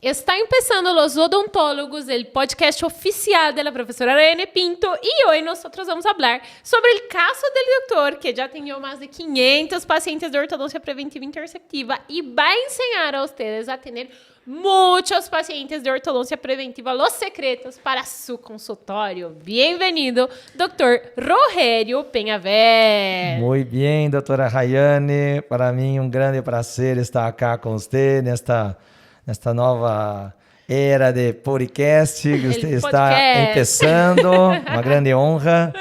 Está empezando Los Odontólogos, el podcast oficial de la profesora Ariane Pinto, y hoy nosotros vamos a hablar sobre el caso del doctor que ya atendió más de 500 pacientes de ortodoncia preventiva interceptiva y va a enseñar a ustedes a tener muchos pacientes de ortodoncia preventiva los secretos para su consultorio. Bienvenido, doctor Rogério Penhavel. Muy bien, doutora Rayane. Para mim, um grande prazer estar aqui com você nesta nova era de podcast que você está começando. Uma grande honra.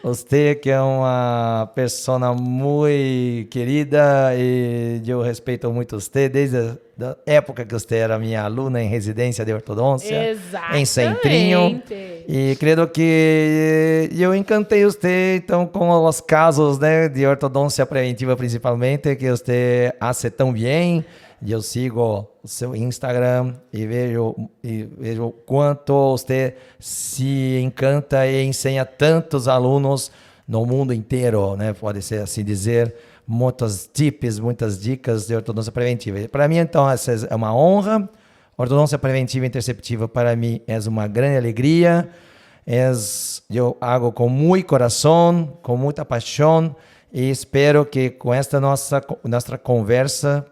Você que é uma pessoa muito querida e eu respeito muito você desde a época que você era minha aluna em residência de ortodôncia. Exatamente. Em Centrinho. E creio que eu encantei você então com os casos, né, de ortodôncia preventiva principalmente que você faz tão bem. Eu sigo o seu Instagram e vejo quanto você se encanta e ensina tantos alunos no mundo inteiro, né? Pode ser assim dizer, muitos tips, muitas dicas de ortodôncia preventiva. Para mim, então, essa é uma honra. Ortodôncia preventiva interceptiva para mim é uma grande alegria. Eu hago com muito coração, com muita paixão e espero que com esta nossa conversa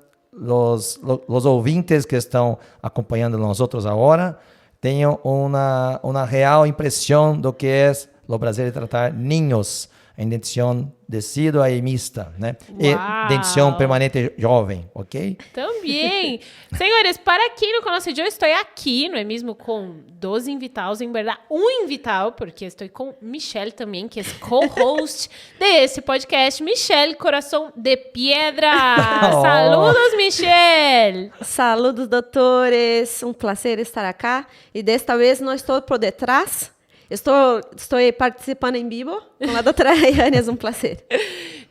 os ouvintes que estão acompanhando nós outros agora tenham uma real impressão do que é o prazer de tratar ninhos em dentição decídua e mista, né? E dentição permanente jovem, ok? Também. Senhores, para quem não conhece, eu estou aqui, não é mesmo, com 12 invitados, em verdade, um invitado, porque estou com Michelle também, que é co-host desse podcast. Michelle, coração de pedra. Saludos, Michelle. Saludos, doutores. Um prazer estar aqui. E desta vez não estou por detrás. Estou participando em vivo com a doutora Rayane, é um prazer.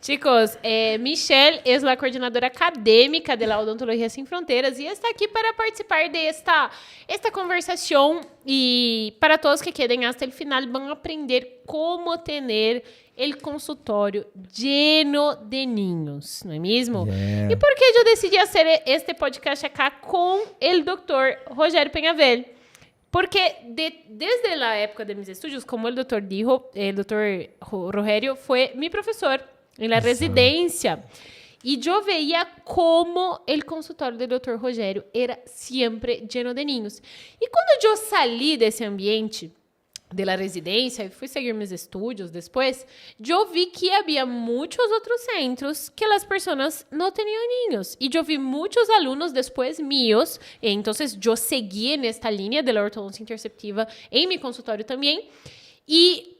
Chicos, Michelle é a coordenadora acadêmica da Odontologia Sem Fronteiras e está aqui para participar desta conversação e para todos que querem até o final vão aprender como ter o consultório lleno de niños, não é mesmo? Yeah. E por que eu decidi fazer este podcast aqui com o doutor Rogério Penhavel? Porque desde a época de meus estudos, como o doutor dijo, o doutor Rogério foi meu professor na residência. E eu veia como o consultório do doutor Rogério era sempre lleno de niños. E quando eu saí desse ambiente da residência e fui seguir meus estudos depois, eu vi que havia muitos outros centros que as pessoas não tinham niños. E eu vi muitos alunos depois meus, e então eu segui nesta linha da ortodôncia interceptiva em meu consultório também.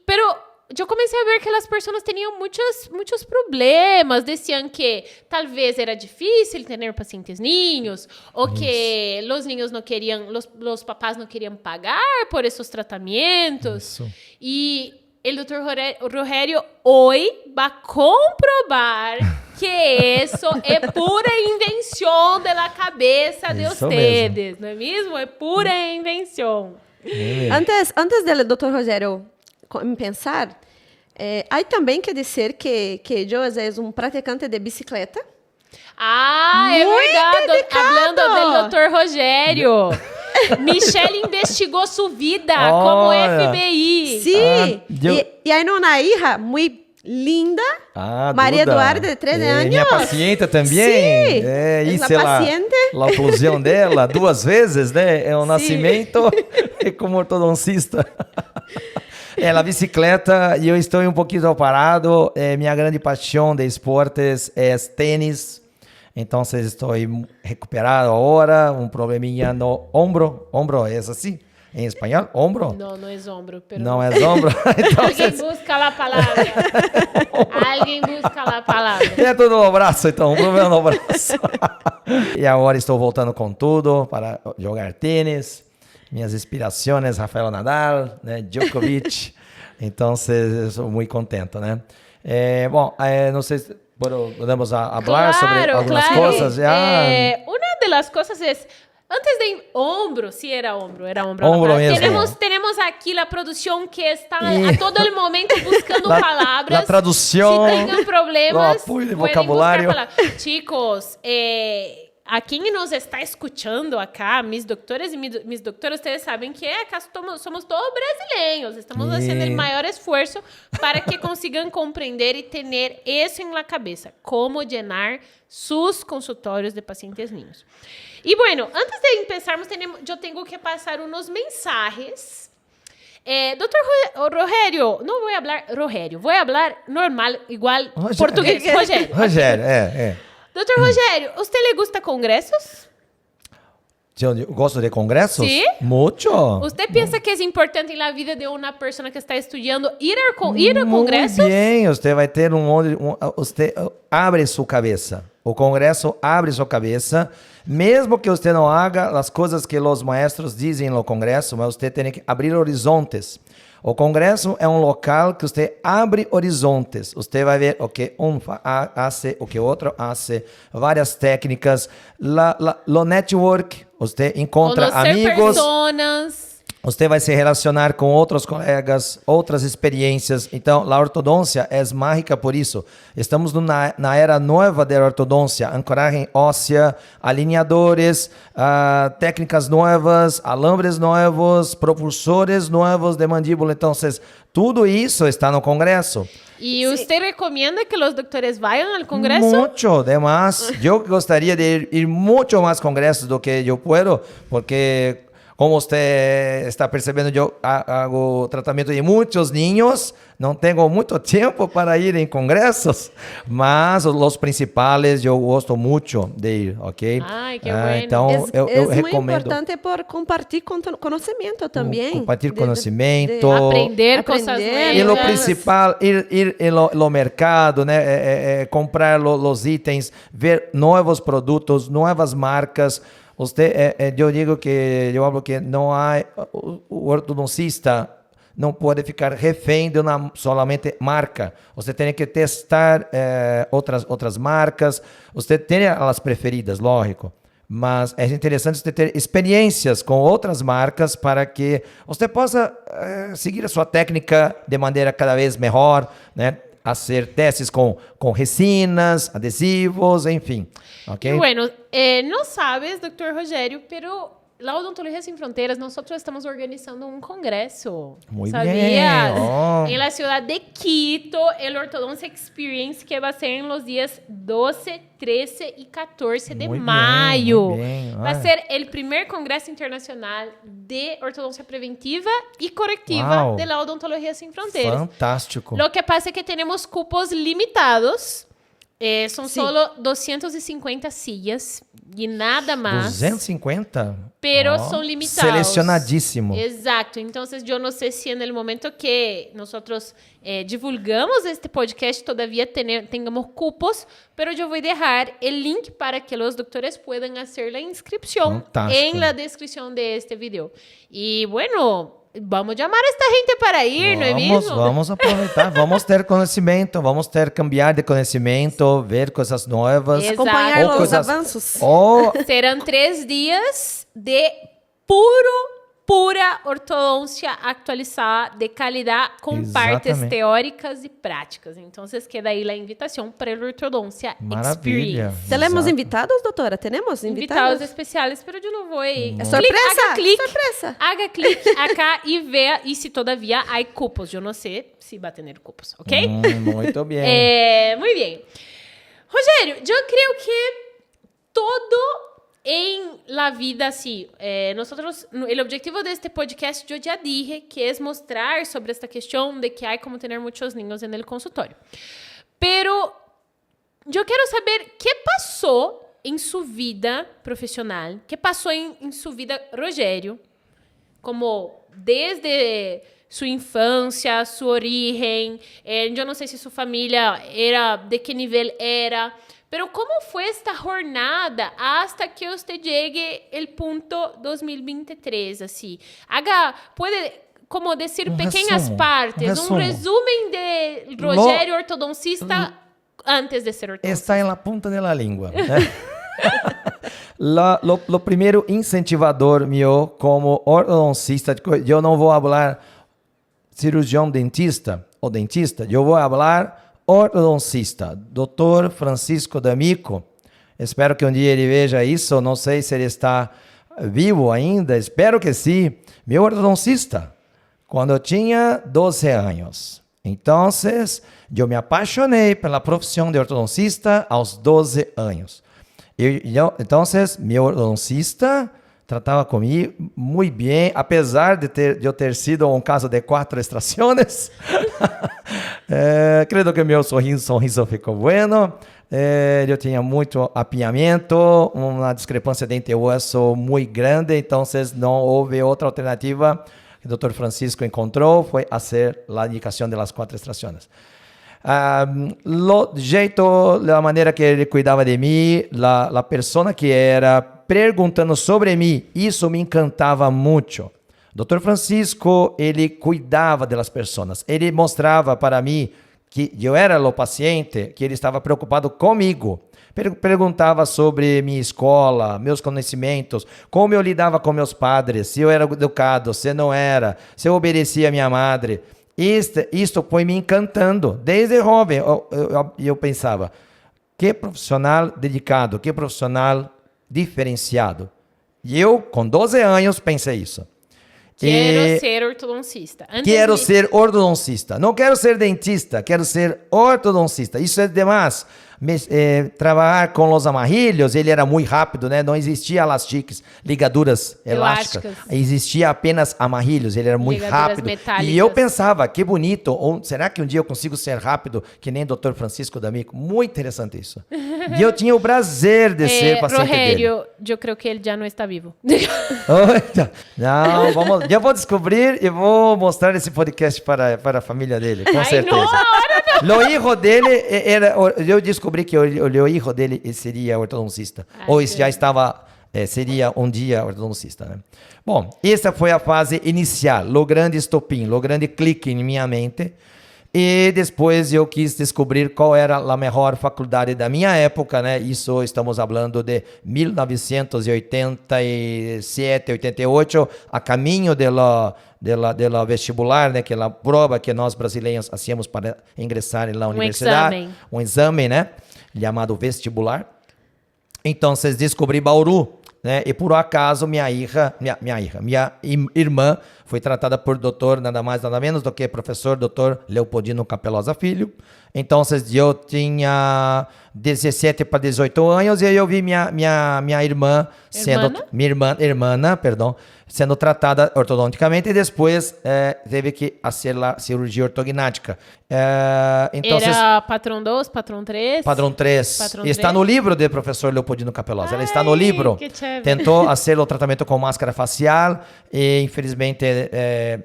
Pero eu comecei a ver que as pessoas tinham muitos problemas, diziam que talvez era difícil ter pacientes niños, ou que os niños não queriam, os papás não queriam pagar por esses tratamentos. Isso. E o doutor Rogério hoje vai comprovar que isso é pura invenção da cabeça de vocês, não é mesmo? É pura invenção. Antes do doutor Rogério pensar, há também que dizer que eu sou um praticante de bicicleta. É verdade. Falando do doutor Rogério. Michelle investigou sua vida como FBI. Sim. E aí uma hija muito linda, Maria Eduarda, de 13 anos. Minha paciente também. Sim, isso é a oclusão dela 2 vezes, né? É o nascimento e como ortodoncista. A bicicleta, e eu estou um pouquinho parado. Minha grande paixão de esportes é tênis. Então, estou recuperado agora. Um probleminha no ombro. Ombro é assim? Em espanhol? Ombro? Não é ombro. Pero... Não é ombro? Então, alguém busca lá a palavra. Alguém busca lá a palavra. É tudo no braço, então. Um problema no braço. E agora estou voltando com tudo para jogar tênis. Minhas inspirações, Rafael Nadal, né, Djokovic. Então, estou muito contente, né? Bom, não sei se podemos falar sobre algumas coisas. Uma das coisas é, antes de ombro, sí era ombro. Ombro mesmo. Tenemos aqui a produção que está a todo o momento buscando palavras. A tradução. Se tenham problemas, apoio de vocabulário. Chicos, a quem nos está escutando acá, mis doutores e mis doutoras, vocês sabem que acá somos todos brasileiros. Estamos fazendo o maior esforço para que consigam compreender e ter isso na cabeça. Como llenar sus consultórios de pacientes niños. E, bueno, antes de empezarmos, eu tenho que passar uns mensajes. Doutor Rogério, não vou falar Rogério, vou falar normal, igual português. Rogério, Doutor Rogério, você le gusta congressos? Eu gosto de congressos? Sí. Muito. Você pensa que é importante na vida de uma pessoa que está estudando ir a congressos? Muito bem, você vai ter você abre sua cabeça. O congresso abre sua cabeça. Mesmo que você não haga as coisas que os maestros dizem no congresso, mas você tem que abrir horizontes. O congresso é um local que você abre horizontes. Você vai ver o que faz, o que outro faz, várias técnicas, o network, você encontra amigos. Personas. Você vai se relacionar com outros colegas, outras experiências. Então, a ortodôncia é mágica por isso. Estamos na era nova da ortodôncia. Ancoragem óssea, alinhadores, técnicas novas, alambres novos, propulsores novos de mandíbula. Então, tudo isso está no congresso. E você recomenda que os doutores vayam ao congresso? Muito, demais. Eu gostaria de ir muito mais congressos do que eu posso, porque... Como você está percebendo, eu hago tratamento de muitos ninhos, não tenho muito tempo para ir em congressos, mas os principais eu gosto muito de ir, ok? Ai, que bueno. Então, eu recomendo. É muito importante por compartilhar conhecimento também. Compartilhar conhecimento. Aprender coisas novas. E o principal, ir no mercado, né? Comprar os itens, ver novos produtos, novas marcas. Eu digo que eu falo que não há o ortodoncista não pode ficar refém de uma solamente marca. Você tem que testar outras marcas. Você tem as preferidas, lógico. Mas é interessante você ter experiências com outras marcas para que você possa seguir a sua técnica de maneira cada vez melhor, né? Fazer testes com resinas, adesivos, enfim. Okay? Bueno, não sabes, Dr. Rogério, pero la Odontología Sin Fronteras, nosotros estamos organizando un congreso. Muy ¿Sabías? bien. Oh. En la ciudad de Quito, el Ortodoncia Experience, que va a ser en los días 12, 13 y 14 de mayo. Muy bien. Va a ser el primer congreso internacional de ortodoncia preventiva y correctiva Wow. de la Odontología Sin Fronteras. Fantástico. Lo que pasa es que tenemos cupos limitados. Son Sí. solo 250 sillas y nada más. 250? Pero son limitados. Selecionadíssimo. Exacto. Entonces, yo no sé si en el momento que nosotros divulgamos este podcast todavía tengamos cupos, pero yo voy a dejar el link para que los doctores puedan hacer la inscripción Fantástico. en la descripción de este video. Y bueno, vamos chamar esta gente para ir, não é mesmo? Vamos aproveitar, vamos ter conhecimento, vamos cambiar de conhecimento, ver coisas novas. Exato. Acompanhar Ou os coisas- avanços. Serão 3 dias de pura ortodôncia atualizada, de qualidade, com partes Exatamente. teóricas e práticas. Então, queda aí a invitação para a Ortodôncia Maravilha. Experience. Temos Exato. invitados, doutora? Temos Invitados invitados? especiais, pero eu não vou aí. É surpresa! Haga clique. Surpresa! Haga clique acá e veja e se todavia há cupos. Eu não sei se vai ter cupos, ok? Muito bem. Muy bien. Rogério, yo creo que todo en la vida, sí, nosotros, el objetivo de este podcast, yo ya dije, que es mostrar sobre esta cuestión de que hay como tener muchos niños en el consultorio. Pero yo quiero saber qué pasó en su vida profesional, qué pasó en su vida, Rogério, como desde su infancia, su origen, yo no sé si su familia era, de qué nivel era, pero ¿cómo fue esta jornada hasta que usted llegue el punto 2023, así? Puede como decir pequeñas partes, un resumen de Rogério ortodoncista antes de ser ortodoncista. Está em la punta de la língua. Né? Lo primeiro incentivador meu como ortodoncista, eu não vou falar cirurgião dentista ou dentista, eu vou falar ortodoncista. Dr. Francisco D'Amico Espero que um dia ele veja isso. Não sei se ele está vivo ainda. Espero que sim. Meu ortodoncista, quando eu tinha 12 anos. Então, eu me apaixonei pela profissão de ortodoncista aos 12 anos. Então, meu ortodoncista tratava comigo muito bem, apesar de eu ter sido um caso de 4 extrações. Creio que meu sorriso ficou bueno. Eu tinha muito apinhamento, uma discrepância dente-osso muito grande, então não houve outra alternativa que o Dr. Francisco encontrou, foi fazer a indicação das 4 extrações. A maneira que ele cuidava de mim, a pessoa que era perguntando sobre mim, isso me encantava muito. Dr. Francisco, ele cuidava das pessoas, ele mostrava para mim que eu era o paciente, que ele estava preocupado comigo. Perguntava sobre minha escola, meus conhecimentos, como eu lidava com meus padres, se eu era educado, se não era, se eu obedecia a minha madre. Isto foi me encantando. Desde jovem, eu pensava, que profissional dedicado, que profissional diferenciado. E eu, com 12 anos, pensei isso. Quero ser ortodoncista. Quero ser ortodoncista. Não quero ser dentista, quero ser ortodoncista. Isso é demais. Trabalhar com os amarrilhos, ele era muito rápido, né? Não existia elastiques, ligaduras elásticas. Existia apenas amarrilhos, ele era muito rápido. Metálicas. E eu pensava, que bonito, será que um dia eu consigo ser rápido, que nem o Dr. Francisco D'Amico? Muito interessante isso. E eu tinha o prazer de ser paciente dele. Rogério, eu creio que ele já não está vivo. Não, eu vou descobrir e vou mostrar esse podcast para a família dele, com certeza. O hijo dele eu descobri que o hijo dele seria ortodoncista. Ou já estava, seria um dia ortodoncista. Né? Bom, essa foi a fase inicial, o grande estopim, o grande clique em minha mente. E depois eu quis descobrir qual era a melhor faculdade da minha época, né? Isso estamos falando de 1987, 88, a caminho da vestibular, né? Que é a prova que nós brasileiros hacíamos para ingressar na universidade. Um exame, né? Chamado vestibular. Então, descobri Bauru. Né? E por acaso minha irmã foi tratada por doutor, nada mais, nada menos do que professor doutor Leopoldino Capelosa Filho. Então eu tinha 17 para 18 anos e aí eu vi minha irmã sendo tratada ortodonticamente e depois teve que fazer a cirurgia ortognática. Então, era patrão 2, patrão 3? Padrão 3. Está no livro do professor Leopoldino Capelosa. Ela está no livro. Tentou fazer o tratamento com máscara facial e infelizmente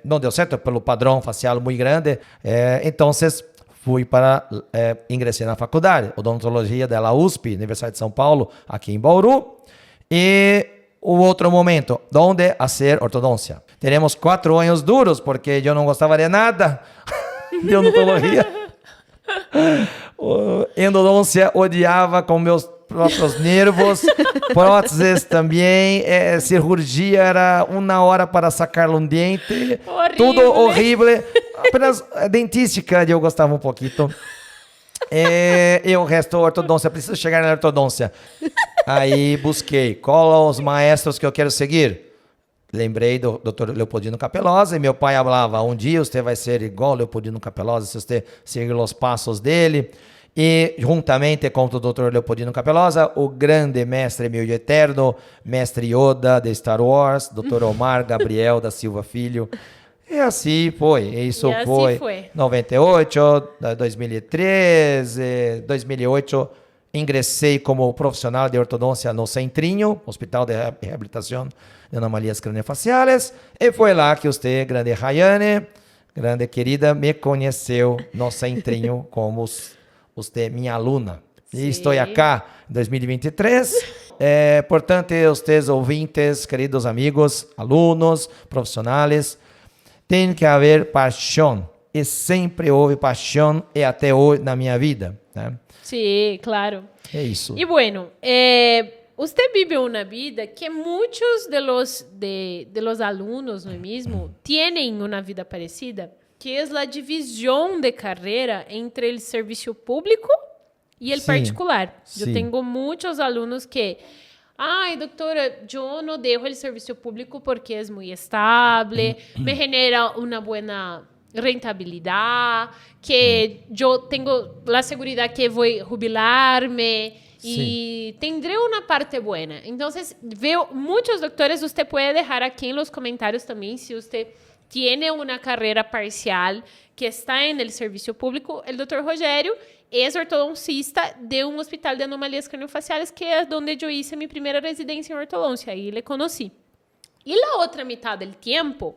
não deu certo pelo padrão facial muito grande. Então, fui para ingressar na faculdade, odontologia da USP, Universidade de São Paulo, aqui em Bauru. E o outro momento, onde fazer ortodôncia. Teremos 4 anos duros, porque eu não gostava de nada de odontologia. Endodôncia odiava com meus próprios nervos, próteses também, cirurgia era 1 hora para sacar um dente, tudo horrível. Apenas dentística eu gostava um pouquinho. E o resto, ortodôncia, preciso chegar na ortodôncia. Aí busquei, qual os maestros que eu quero seguir? Lembrei do Dr. Leopoldino Capelosa e meu pai falava, um dia você vai ser igual Leopoldino Capelosa, se você seguir os passos dele. E juntamente com o Dr. Leopoldino Capelosa, o grande mestre meu eterno, mestre Yoda de Star Wars, Dr. Omar Gabriel da Silva Filho. E assim foi. Isso foi 98, 2013, 2008. Ingressei como profissional de ortodôncia no Centrinho, Hospital de Reabilitação de Anomalias Craniofaciais. E foi lá que você, grande Rayane, grande querida, me conheceu no Centrinho como você, minha aluna. E estou aqui em 2023. Portanto, vocês ouvintes, queridos amigos, alunos, profissionais, tem que haver paixão. E sempre houve paixão e até hoje na minha vida. Né? Sim, claro. É isso. E bueno, você vive uma vida que muitos de los alunos, não é mesmo, têm uma vida parecida, que é a divisão de carreira entre o serviço público e o Sim, particular. Eu sim. tenho muitos alunos que... Ai, doutora, eu não dejo o serviço público porque é muito estável, me genera uma boa rentabilidade, que eu tenho a segurança que vou jubilar-me e tendré uma parte boa. Então, veo muitos doutores, você pode deixar aqui nos comentários também, se você tem uma carreira parcial que está no serviço público. O doutor Rogério é ortodoncista de um hospital de anomalias craniofaciais, que é onde eu hice minha primeira residência em ortodôncia, aí le conheci. E a outra metade do tempo,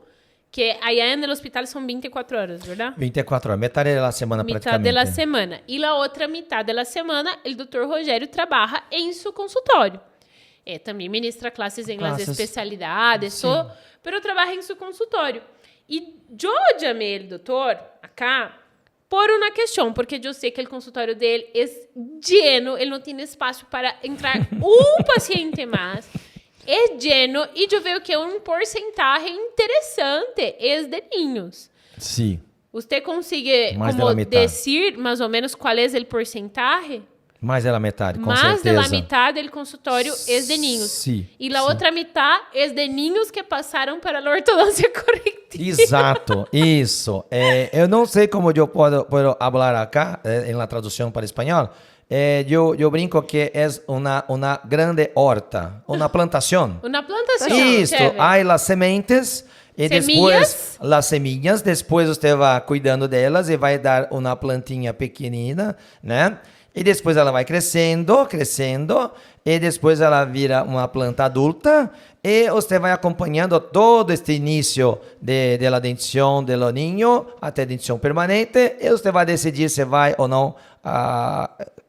que allá no hospital são 24 horas, verdade? 24 horas, metade da semana praticamente. Metade da semana. E a outra metade da semana, o doutor Rogério trabalha em seu consultório. Também ministra classes em las especialidades, mas trabalha em seu consultório. E eu chamei o doutor acá por uma questão, porque eu sei que o consultório dele é lleno, ele não tem espaço para entrar paciente mais. É lleno e eu vejo que um porcentagem interessante é de niños. Sim. Você consegue dizer mais ou menos qual é o porcentagem? Mais da metade, com Mais certeza. da metade do consultório é de niños. Sim. E a outra metade é de niños que passaram para a ortodôncia corretiva. Exato, isso. Eu não sei como eu posso falar acá, na tradução para espanhol. Eu brinco que é uma grande horta, uma plantação. Uma plantação. Isso, há as sementes e depois as semillas. Depois você vai cuidando delas e vai dar uma plantinha pequenina, né? E depois ela vai crescendo, e depois ela vira uma planta adulta, e você vai acompanhando todo este início da dentição do ninho até a dentição permanente, e você vai decidir se vai ou não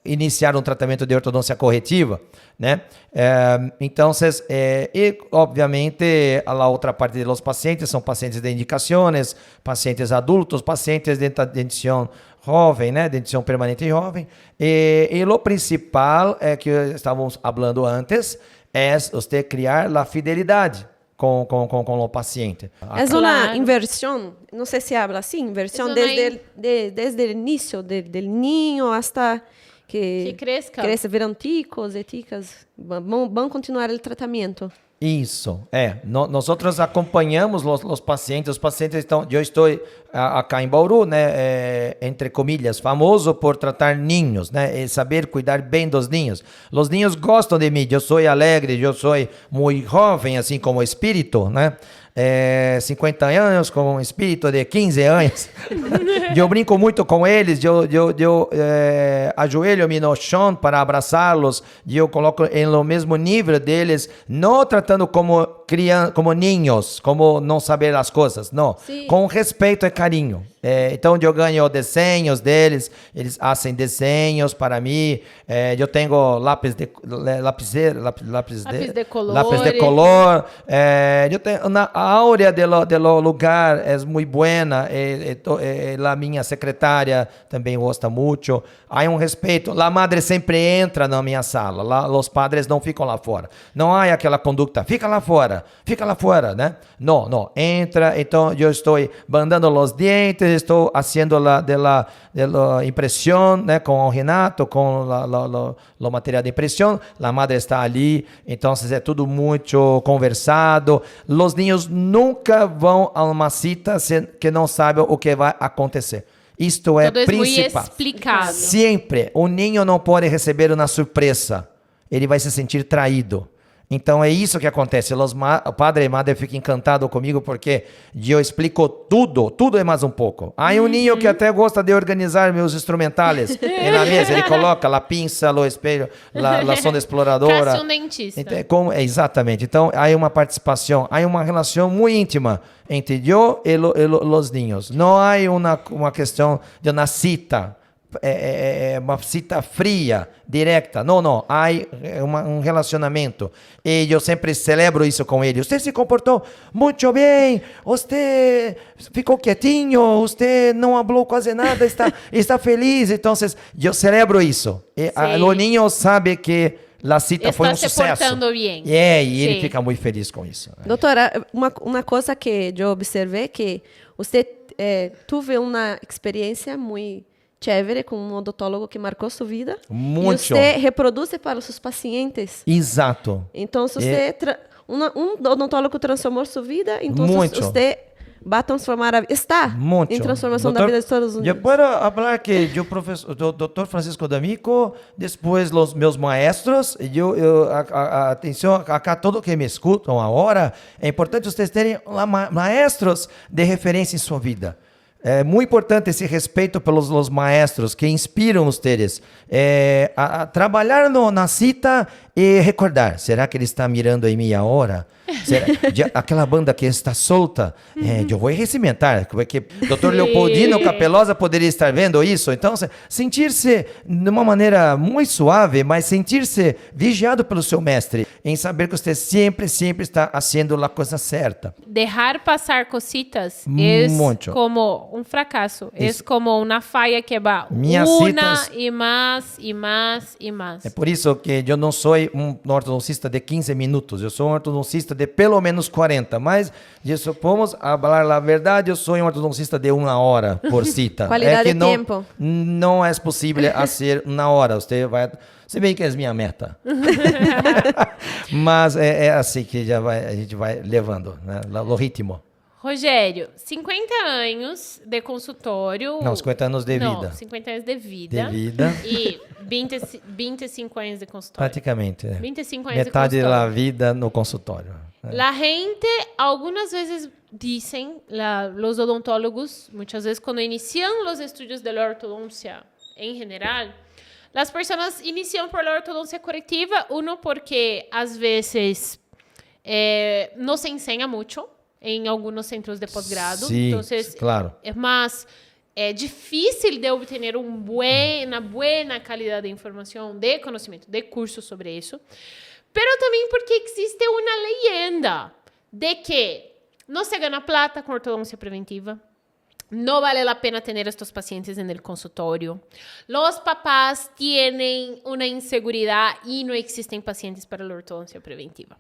iniciar um tratamento de ortodôncia corretiva, né? Então, e obviamente a outra parte dos pacientes são pacientes de indicações, pacientes adultos, pacientes de dentição jovem, né? Dentição permanente jovem. E o principal que estávamos falando antes é você criar a fidelidade com o paciente. É uma inversão, não sei se habla assim, inversão desde o início do ninho hasta que cresça, viram ticos e ticas, vão continuar o tratamento. Isso, nós acompanhamos os pacientes estão, eu estou acá em Bauru, né, entre comillas, famoso por tratar ninhos, né, e saber cuidar bem dos ninhos. Os ninhos gostam de mim, eu sou alegre, eu sou muito jovem, assim como espírito, né, 50 anos com um espírito de 15 anos. Eu brinco muito com eles, eu ajoelho-me no chão para abraçá-los, e eu coloco no mesmo nível deles, não tratando como ninhos, como não saber as coisas, não, com respeito e carinho. Então eu ganho desenhos deles, eles fazem desenhos para mim, eu tenho lápis de color, eu tenho a áurea do lugar é muito boa, a minha secretária também gosta muito, há um respeito, a madre sempre entra na minha sala, os padres não ficam lá fora, não há aquela conduta, fica lá fora, né? Não, entra, então eu estou bandando os dentes, estou fazendo a impressão, né, com o Renato, com o material de impressão, a madre está ali, então é tudo muito conversado. Os ninhos nunca vão a uma cita que não sabem o que vai acontecer. Isto é principal. Muito explicado. Sempre, o ninho não pode receber uma surpresa, ele vai se sentir traído. Então é isso que acontece. O padre e madre ficam encantados comigo porque eu explico tudo é mais um pouco. Há um ninho que até gosta de organizar meus instrumentais. E na mesa ele coloca a pinça, o espelho, a sonda exploradora. Parece um dentista. Então, exatamente. Então há uma participação, há uma relação muito íntima entre eu e os ninhos. Não há uma questão de uma cita. Uma cita fria, direta. Não. Há um relacionamento. E eu sempre celebro isso com ele. Você se comportou muito bem. Você ficou quietinho. Você não falou quase nada. Está feliz. Então, eu celebro isso. E o ninho sabe que a cita foi um sucesso. Bem. E ele fica muito feliz com isso. Doutora, uma coisa que eu observei que você teve uma experiência muito chévere com um odontólogo que marcou sua vida. Muito. E você reproduz para os seus pacientes. Exato. Então, se você... um odontólogo transformou sua vida, então você vai transformar a vida. Está muito. em transformação da vida de todos os unidos. Eu posso falar que o Dr. Francisco D'Amico, depois os meus maestros, atenção, acá todos que me escutam agora, é importante vocês terem maestros de referência em sua vida. É muito importante esse respeito pelos maestros que inspiram vocês a trabalhar na cita e recordar. Será que ele está mirando em minha hora? Aquela banda que está solta, eu vou recimentar, porque Dr. Leopoldino Capelosa poderia estar vendo isso. Então, sentir-se de uma maneira muito suave, mas sentir-se vigiado pelo seu mestre, em saber que você sempre está fazendo a coisa certa. Deixar passar cositas é como um fracasso, é como uma falha que vai e mais. É por isso que eu não sou um ortodoncista de 15 minutos, eu sou um ortodoncista de pelo menos 40, mas se vamos falar a verdade, eu sou um ortodoncista de 1 hora por cita. Qualidade de tempo. Não é possível fazer 1 hora, você vai... Se bem que é minha meta. Mas é assim que a gente vai levando, né, o ritmo. Rogério, 50 anos de consultório... Não, 50 anos de vida. Não, 50 anos de vida. De vida. E 25 anos de consultório. Praticamente. 25 anos metade de da vida no consultório. La gente, algunas veces dicen, los odontólogos, muchas veces cuando inician los estudios de la ortodoncia en general, las personas inician por la ortodoncia correctiva, uno porque às vezes no se enseña mucho en algunos centros de posgrado, sí, entonces claro. es más difícil de obtener una buena calidad de información, de conocimiento, de cursos sobre eso. Pero también porque existe una leyenda de que no se gana plata con ortodoncia preventiva, no vale la pena tener a estos pacientes en el consultorio, los papás tienen una inseguridad y no existen pacientes para la ortodoncia preventiva.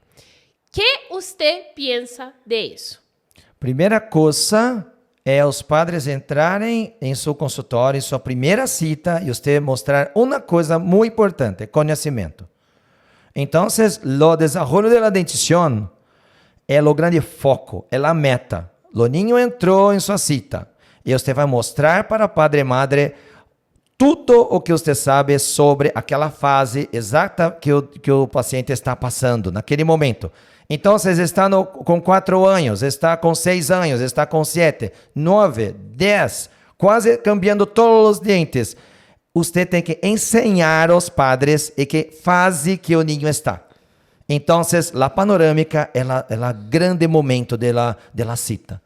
¿Qué usted piensa de eso? Primeira coisa é os padres entrarem em seu consultório, em sua primeira cita, e você mostrar uma coisa muito importante, conhecimento. Então, o desenvolvimento da dentição é o grande foco, é a meta. O niño entrou em sua cita e você vai mostrar para o padre e madre tudo o que você sabe sobre aquela fase exata que o paciente está passando naquele momento. Então, você está com 4 anos, está com 6 anos, está com 7, 9, 10, quase cambiando todos os dentes. Você tem que ensinar aos padres em que fase que o niño está. Então, a panorâmica é o grande momento da cita.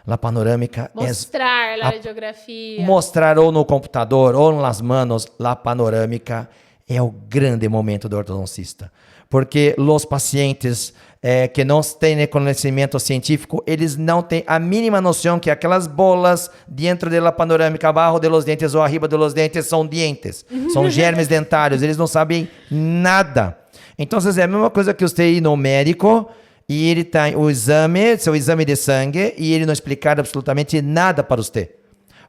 A panorâmica mostrar a radiografia. Mostrar ou no computador ou nas mãos, a panorâmica é o grande momento do ortodoncista. Porque os pacientes que não têm conhecimento científico, eles não têm a mínima noção que aquelas bolas dentro da panorâmica, abaixo dos dentes ou arriba dos dentes, são dentes. São germes dentários. Eles não sabem nada. Então, é a mesma coisa que você ir no médico e ele tem o exame, seu exame de sangue, e ele não explicar absolutamente nada para você.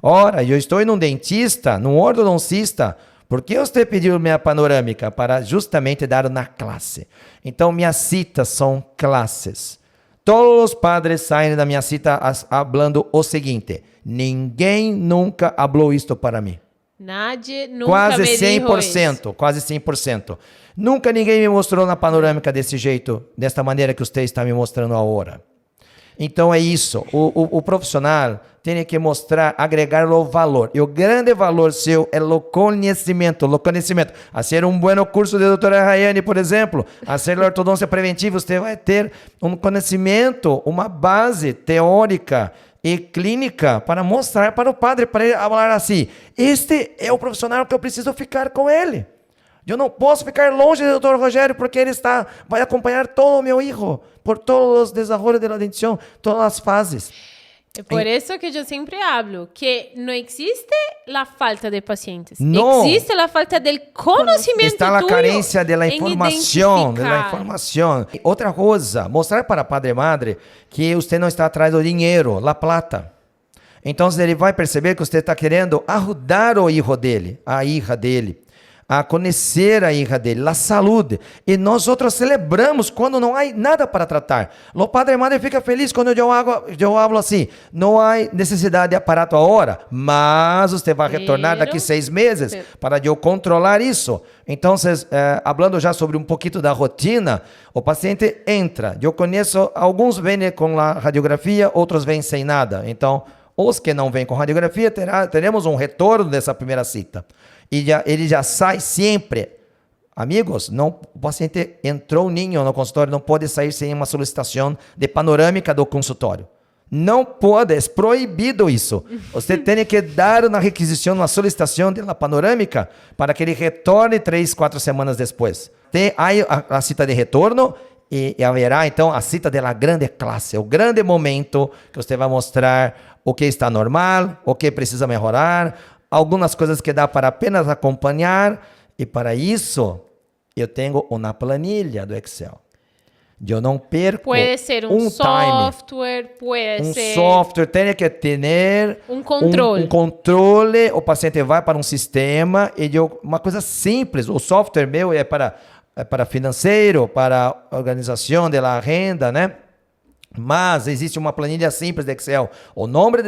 Ora, eu estou num dentista, num ortodoncista. Por que você pediu minha panorâmica? Para justamente dar na classe. Então, minhas citas são classes. Todos os padres saem da minha cita falando o seguinte: ninguém nunca falou isto para mim. Nadie nunca quase me 100%, quase 100%. Nunca ninguém me mostrou na panorâmica desse jeito, desta maneira que você está me mostrando agora. Então é isso, o profissional tem que mostrar, agregar o valor. E o grande valor seu é o conhecimento. A ser um bom curso de doutora Rayane, por exemplo, a ser ortodôncia preventiva, você vai ter um conhecimento, uma base teórica e clínica para mostrar para o padre, para ele falar assim: este é o profissional que eu preciso ficar com ele. Eu não posso ficar longe do Dr. Rogério porque ele vai acompanhar todo o meu filho por todos os desenvolvimentos da dentição, todas as fases. É por isso que eu sempre hablo que não existe a falta de pacientes. No. Existe a falta do conhecimento. Está a carência da informação, Outra coisa, mostrar para padre e madre que você não está atrás do dinheiro, la plata. Então, ele vai perceber que você está querendo ajudar o hijo dele, a hija dele, a conhecer a hija dele, a saúde. E nós outros celebramos quando não há nada para tratar. O padre e madre fica feliz quando eu hablo assim, não há necessidade de aparato agora, mas você vai retornar daqui 6 meses para eu controlar isso. Então, falando já sobre um pouquinho da rotina, o paciente entra. Eu conheço, alguns vêm com a radiografia, outros vêm sem nada. Então, os que não vêm com radiografia, teremos um retorno dessa primeira cita. E ele já sai sempre. Amigos, o paciente entrou ninho no consultório, não pode sair sem uma solicitação de panorâmica do consultório. Não pode, é proibido isso. Você tem que dar na requisição uma solicitação de uma panorâmica para que ele retorne 3, 4 semanas depois. Tem aí a cita de retorno e haverá então a cita da grande classe, o grande momento que você vai mostrar o que está normal, o que precisa melhorar, algumas coisas que dá para apenas acompanhar, e para isso eu tenho uma planilha do Excel. Eu não perco pode ser um software, software tem que ter um controle. Um controle, o paciente vai para um sistema, e uma coisa simples, o software meu é para financeiro, para organização da renda, né? Mas existe uma planilha simples de Excel, o nome,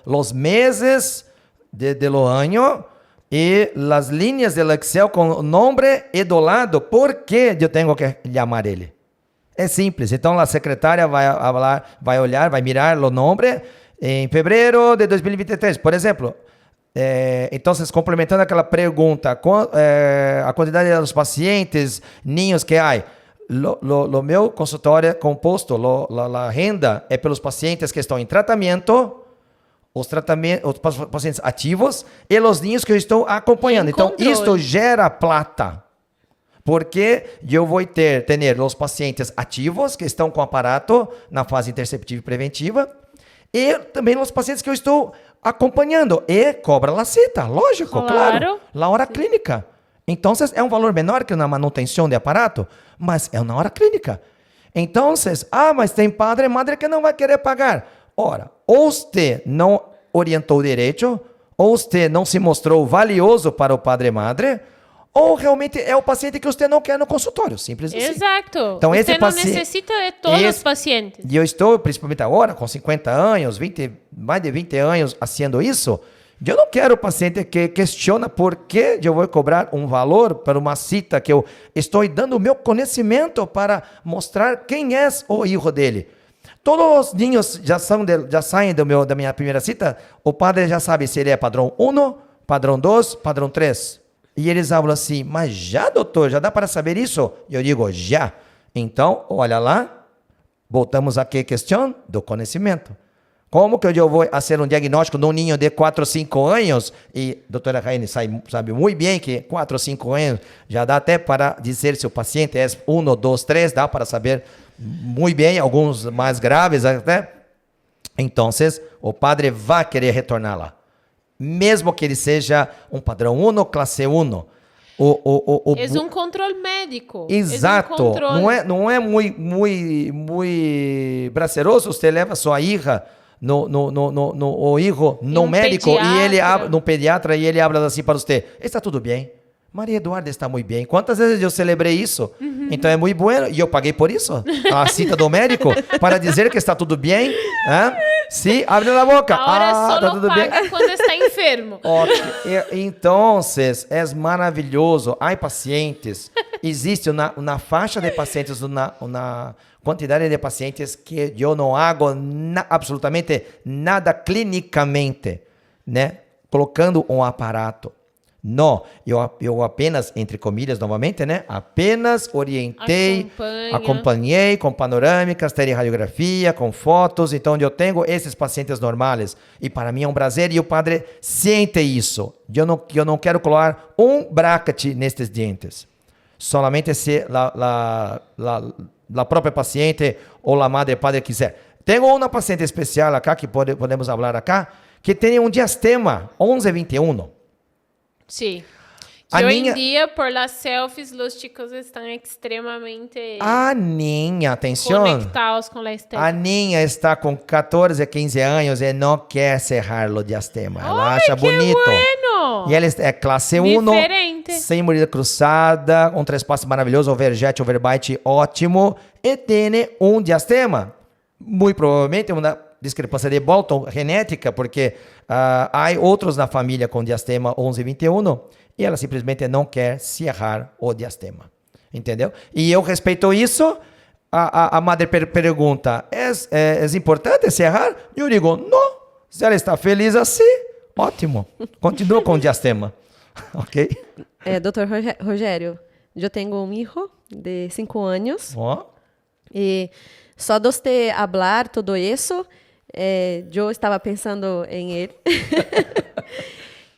os meses do ano e as linhas do Excel com o nome e do lado, por que eu tenho que chamar ele? É simples. Então, a secretária vai olhar, vai mirar o nome em fevereiro de 2023, por exemplo. Então, complementando aquela pergunta, a quantidade dos pacientes, ninhos que há, o meu consultório é composto, a renda é pelos pacientes que estão em tratamento, os pacientes ativos e os ninhos que eu estou acompanhando. Então, isto gera plata, porque eu vou ter os pacientes ativos que estão com aparato na fase interceptiva e preventiva, e também os pacientes que eu estou acompanhando, e cobra a cita, lógico, claro, a hora clínica. Então, é um valor menor que na manutenção de aparato, mas é na hora clínica. Então, mas tem padre e madre que não vai querer pagar. Ora, ou você não orientou direito, ou você não se mostrou valioso para o padre e madre, ou realmente é o paciente que você não quer no consultório, simples assim. Exato. Então, você não necessita de todos os pacientes. E eu estou, principalmente agora, com 50 anos, mais de 20 anos fazendo isso, eu não quero o paciente que questiona por que eu vou cobrar um valor para uma cita que eu estou dando o meu conhecimento para mostrar quem é o hijo dele. Todos os ninhos já saem da minha primeira cita, o padre já sabe se ele é padrão 1, padrão 2, padrão 3. E eles falam assim, mas já, doutor, já dá para saber isso? E eu digo, já. Então, olha lá, voltamos aqui à questão do conhecimento. Como que eu vou fazer um diagnóstico de um ninho de 4 ou 5 anos? E a doutora Raine sabe muito bem que 4 ou 5 anos já dá até para dizer se o paciente é 1, 2, 3, dá para saber muito bem, alguns mais graves até. Então, o padre vai querer retornar lá. Mesmo que ele seja um padrão 1, classe 1. É um controle médico. Exato. Não é muito braceroso, você leva sua hija no hijo, no médico, e ele abre, no pediatra, e ele abre assim para você, está tudo bem? Maria Eduarda está muito bem. Quantas vezes eu celebrei isso? Então é muito bueno. E eu paguei por isso. A cita do médico para dizer que está tudo bem. Sim, abre a boca. Agora só tá tudo bem quando está enfermo. Então, é maravilhoso. Há pacientes. Existe uma faixa de pacientes, uma quantidade de pacientes que eu não hago absolutamente nada clinicamente, né? Colocando um aparato. Não, eu apenas, entre comilhas, novamente, né? Apenas orientei, acompanhei com panorâmicas, radiografia, com fotos. Então, eu tenho esses pacientes normais. E para mim é um prazer, e o padre sente isso. Eu não quero colar um bracket nestes dentes. Solamente se a própria paciente ou a madre padre quiser. Tenho uma paciente especial acá, que podemos falar acá, que tem um diastema 1121. Sim. Que hoy en día, por las selfies, los chicos están extremamente atenção, conectados com a estética. A Ninha está com 14, 15 anos e não quer cerrar o diastema. Ela acha bonito. Bueno. E ela é classe 1, sem mordida cruzada, um trespasse maravilhoso, overjet, overbite ótimo, e tem um diastema. Muito provavelmente uma discrepância de Bolton genética, porque há outros na família com diastema 11-21, e ela simplesmente não quer cerrar o diastema. Entendeu? E eu respeito isso. A madre pergunta, é importante cerrar? E eu digo, não. Se ela está feliz assim, ótimo. Continua com o diastema. Ok? Doutor Rogério, eu tenho um filho de 5 anos. E só de você falar tudo isso, eu estava pensando em ele.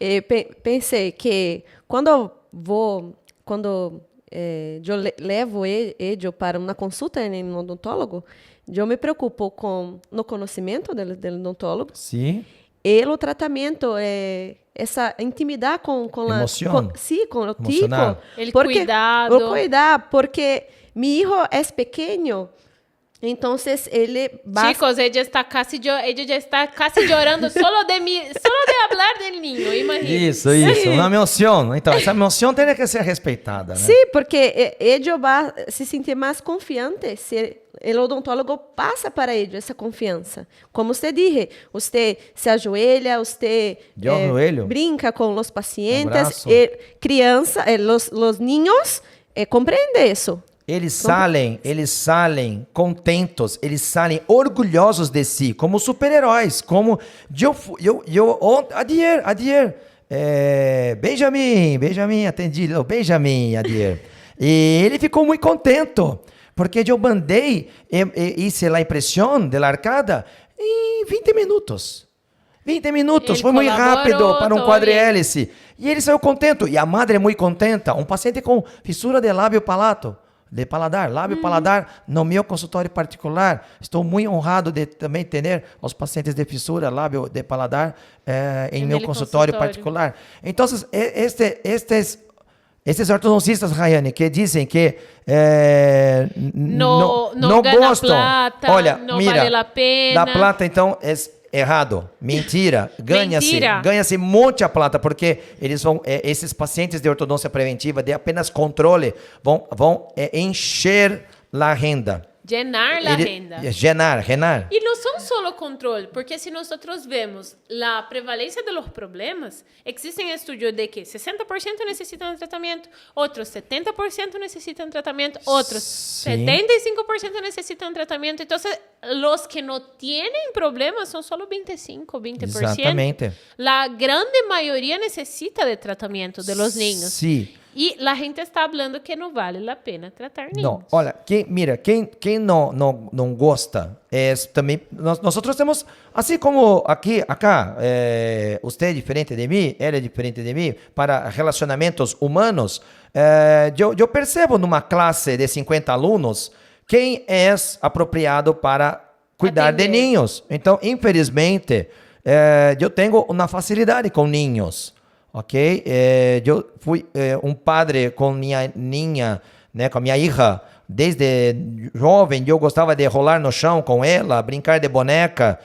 E pensei que quando eu levo ele para uma consulta em um odontólogo, eu me preocupo com o conhecimento do odontólogo. Sim. E o tratamento, essa intimidade com o tico. O cuidado, porque meu filho é pequeno. Então, ele... Chicos, ella está casi llorando solo de hablar del niño, imagina. Isso, uma emoção. Então, essa emoção tem que ser respeitada, né? Sim, porque ele vai se sentir mais confiante se o odontólogo passa para ele essa confiança. Como você disse, você se ajoelha, você brinca com os pacientes, os niños compreendem isso. Eles saem contentos, eles saem orgulhosos de si, como super-heróis, como Adier, Benjamin, atendi, Benjamin, Adier. E ele ficou muito contente, porque eu mandei hice a impressão da arcada em 20 minutos. 20 minutos, foi muito rápido para um quadrihélice. E ele saiu contente, e a madre é muito contenta. Um paciente com fissura de lábio-palato. De paladar, lábio-paladar, no meu consultório particular. Estou muito honrado de também ter os pacientes de fissura, lábio de paladar em meu consultório particular. Então, estes ortodoncistas, Rayane, que dizem que não gostam, plata, olha, não mira, vale a pena. Da plata, então, errado, mentira, ganha-se muita plata, porque esses pacientes de ortodôncia preventiva, de apenas controle, vão encher a renda. Llenar la agenda. Llenar. Y no son solo control, porque si nosotros vemos la prevalencia de los problemas, existen estudios de que 60% necesitan tratamiento, otros 70% necesitan tratamiento, otros 75% necesitan tratamiento. Entonces, los que no tienen problemas son solo 25, 20%. Exatamente. La grande mayoría necesita de tratamiento de los niños. Sí. E a gente está falando que não vale a pena tratar niños. Não, olha, quem não gosta, também, nós temos, assim como acá, você é diferente de mim, ela é diferente de mim, para relacionamentos humanos, eu percebo numa classe de 50 alunos, quem é apropriado para cuidar de niños. Então, infelizmente, eu tenho uma facilidade com niños. Ok? Eu fui um padre com minha ninha, né, com a minha hija, desde jovem. Eu gostava de rolar no chão com ela, brincar de boneca.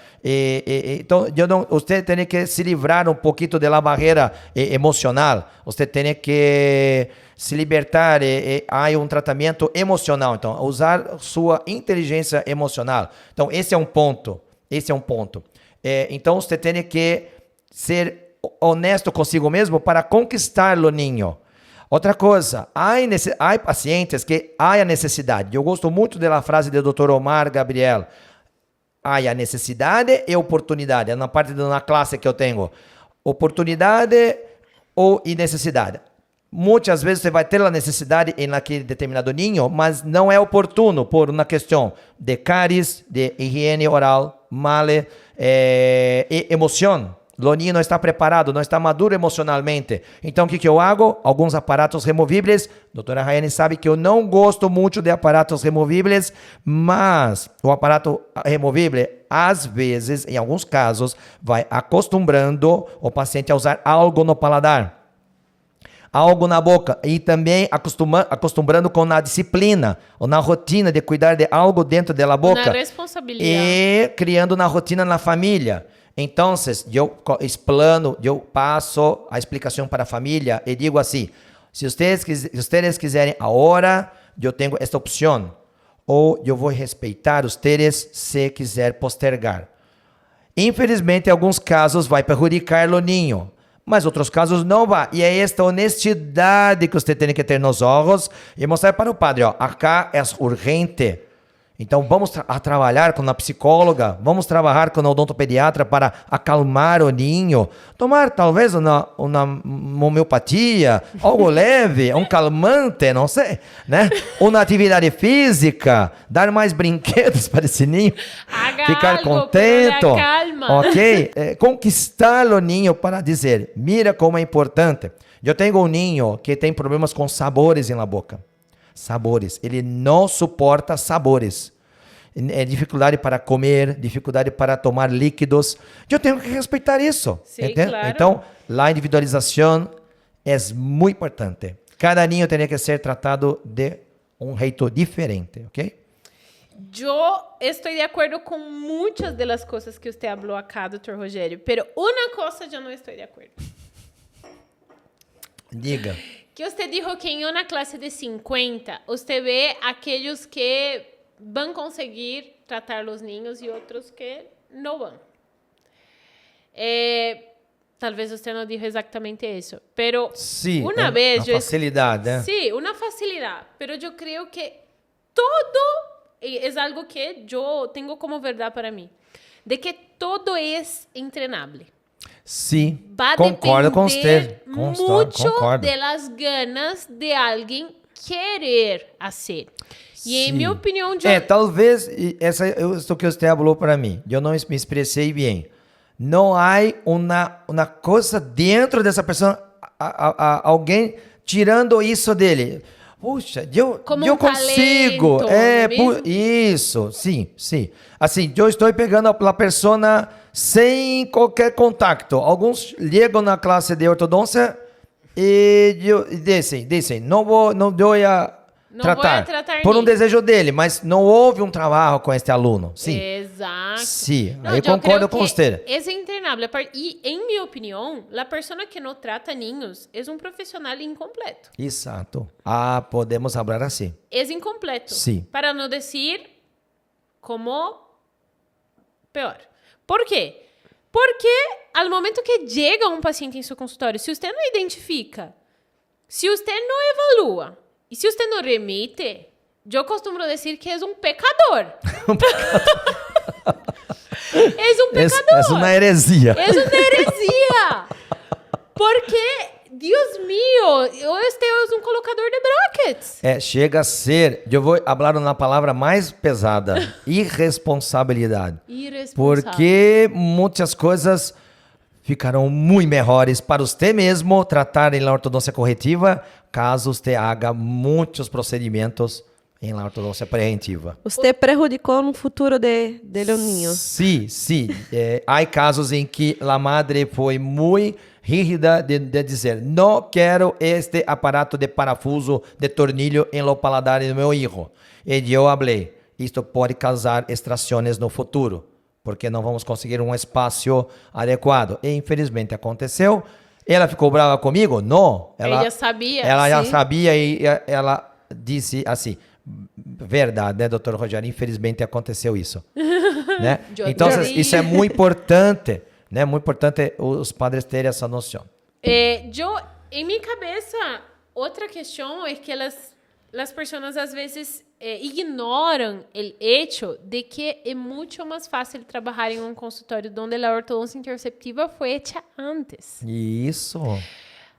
Então, você tem que se livrar um pouquinho da barreira emocional. Você tem que se libertar. Há um tratamento emocional. Então, usar sua inteligência emocional. Então, esse é um ponto. Então, você tem que ser honesto consigo mesmo para conquistar o niño. Outra coisa, há pacientes que há a necessidade. Eu gosto muito da frase do Dr. Omar Gabriel. Há a necessidade e oportunidade. É na parte da classe que eu tenho. Oportunidade ou necessidade. Muitas vezes você vai ter a necessidade em aquele determinado niño, mas não é oportuno por uma questão de cáries, de higiene oral, male e emoção. O niño não está preparado, não está maduro emocionalmente. Então, o que eu hago? Alguns aparatos removíveis. Doutora Rayane sabe que eu não gosto muito de aparatos removíveis, mas o aparato removível, às vezes, em alguns casos, vai acostumando o paciente a usar algo no paladar. algo na boca e também acostumando com a disciplina ou na rotina de cuidar de algo dentro da boca. Na responsabilidade. E criando na rotina na família. Então, eu explano, eu passo a explicação para a família e digo assim, se vocês quiserem agora, eu tenho esta opção. Ou eu vou respeitar vocês se quiser postergar. Infelizmente, em alguns casos vai prejudicar o ninho, mas outros casos não vai. E é esta honestidade que você tem que ter nos olhos e mostrar para o padre, ó, acá é urgente. Então, vamos trabalhar com a psicóloga, vamos trabalhar com o odontopediatra para acalmar o ninho, tomar talvez uma homeopatia, algo leve, um calmante, não sei, né? Uma atividade física, dar mais brinquedos para esse ninho, ficar contente, ok? Conquistar o ninho para dizer, mira como é importante. Eu tenho um ninho que tem problemas com sabores na boca. Sabores. Ele não suporta sabores. É dificuldade para comer, dificuldade para tomar líquidos. Eu tenho que respeitar isso. Sim, claro. Então, a individualização é muito importante. Cada ninho tem que ser tratado de um jeito diferente, ok? Eu estou de acordo com muitas das coisas que você falou acá, Dr. Rogério, pero uma coisa eu não estou de acordo. Diga. Que você disse que em uma classe de 50, você vê aqueles que vão conseguir tratar os ninhos e outros que não vão. Talvez você não disse exatamente isso, pero sí, uma vez... Uma facilidade, né? Sim, uma facilidade, pero eu creio que todo é algo que eu tenho como verdade para mim, de que todo é entrenável. Sim, concordo com você. Muito das ganas de alguém querer fazer. E em minha opinião... talvez, isso que você falou para mim, eu não me expressei bem. Não há uma coisa dentro dessa pessoa, alguém tirando isso dele. Puxa, eu consigo. Talento, isso, sim. Assim, eu estou pegando a pessoa sem qualquer contato. Alguns chegam na classe de ortodôncia e dizem, não vou tratar por um desejo dele, mas não houve um trabalho com este aluno. Sim. Exato. Sim, eu concordo com você. É internável. E, em minha opinião, a pessoa que não trata ninhos é um profissional incompleto. Exato. Podemos falar assim. É incompleto. Sim. Para não dizer como pior. Por quê? Porque ao momento que chega um paciente em seu consultório, se você não identifica, se você não evalua, e se você não remite, eu costumo dizer que é um pecador. É um pecador. É uma heresia. É uma heresia. Porque, Deus meu, este é um colocador de brackets. Chega a ser, eu vou falar uma palavra mais pesada, irresponsabilidade. Porque muitas coisas ficarão muito melhores para você mesmo tratar em ortodôncia corretiva, caso você haja muitos procedimentos em ortodôncia preventiva. Você prejudicou no futuro de niño. Sim. Há casos em que a madre foi muito rígida de dizer, não quero este aparato de parafuso de tornillo em lo paladar do meu filho. E eu falei, isto pode causar extrações no futuro, porque não vamos conseguir um espaço adequado. E infelizmente aconteceu. Ela ficou brava comigo? Não. Ela sabia. Ela já sabia e ela disse assim, verdade, né, doutor Rogério? Infelizmente aconteceu isso. Né? Então, isso é muito importante. Né? Muito importante os padres terem essa noção. Em minha cabeça, outra questão é que as pessoas às vezes ignoram o hecho de que é muito mais fácil trabalhar em um consultório onde a ortodôncia interceptiva foi hecha antes. Isso.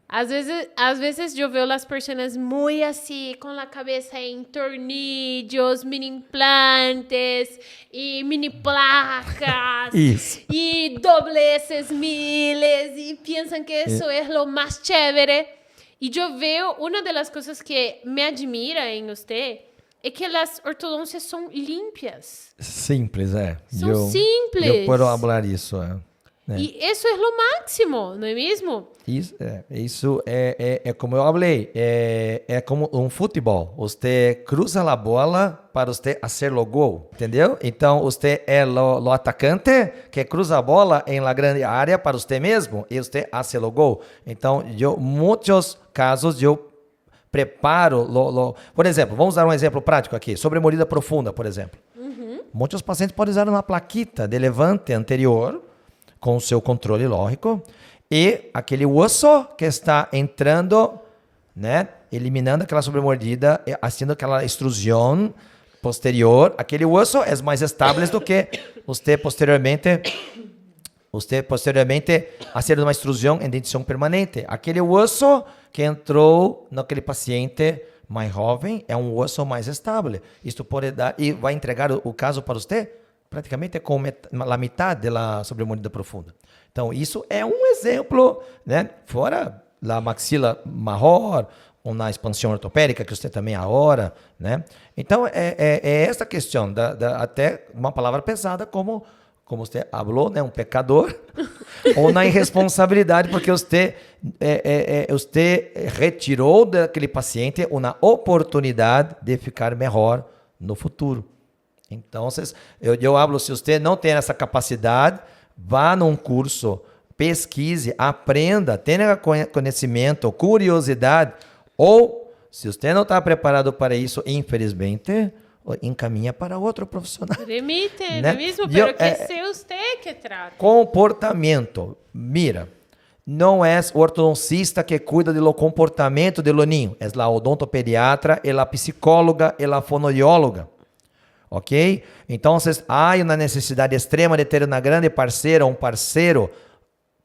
Às vezes eu vejo as pessoas muito assim, com a cabeça em tornillos, mini implantes e mini placas. Isso. E dobleces miles e pensam que isso é o mais chévere. E eu vejo, uma das coisas que me admira em você é que as ortodôncias são limpas. Simples, São simples. Eu posso falar isso, né? E isso é o máximo, não é mesmo? Isso é como eu falei, é como um futebol. Você cruza a bola para você fazer o gol, entendeu? Então, você é o atacante que cruza a bola em la grande área para você mesmo e você faz o gol. Então, muitos casos, eu preparo... Por exemplo, vamos dar um exemplo prático aqui, sobre mordida profunda, por exemplo. Muitos pacientes podem usar uma plaquita de levante anterior com o seu controle lógico e aquele osso que está entrando, né, eliminando aquela sobremordida, fazendo aquela extrusão posterior. Aquele osso é mais estável do que você posteriormente fazendo uma extrusão em dentição permanente. Aquele osso que entrou naquele paciente mais jovem é um osso mais estável. Isto pode dar e vai entregar o caso para você praticamente com a metade da sobremordida profunda. Então, isso é um exemplo, né? Fora a maxila maior, ou na expansão ortopédica, que você também agora, né? Então, é essa questão, até uma palavra pesada, como você falou, né? Um pecador, ou na irresponsabilidade, porque você retirou daquele paciente uma oportunidade de ficar melhor no futuro. Então, eu falo, se você não tem essa capacidade, vá num curso, pesquise, aprenda, tenha conhecimento, curiosidade, ou, se você não está preparado para isso, infelizmente, encaminha para outro profissional. Remite, né? não é mesmo? Pero que se você que trata. Comportamento. Mira, não é o ortodoncista que cuida do comportamento do ninho, é a odontopediatra, é a psicóloga, é a fonoaudióloga. Ok? Então, há uma necessidade extrema de ter uma grande parceira, um parceiro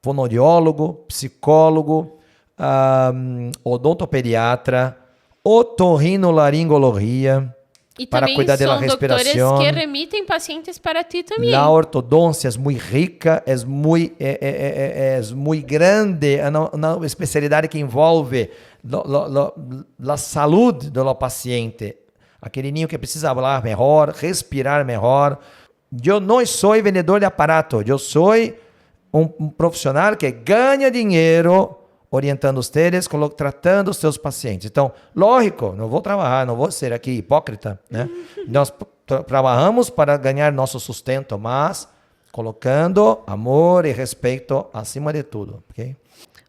fonoaudiólogo, psicólogo, odontopediatra, otorrinolaringologia, e para cuidar da respiração. Doutores que remitem pacientes para ti também. A ortodôncia é muito rica, é muito grande, é uma especialidade que envolve a saúde do paciente. Aquele ninho que precisa falar melhor, respirar melhor. Eu não sou vendedor de aparato, eu sou um profissional que ganha dinheiro orientando vocês, tratando os seus pacientes. Então, lógico, não vou trabalhar, não vou ser aqui hipócrita, né? Nós trabalhamos para ganhar nosso sustento, mas colocando amor e respeito acima de tudo, ok?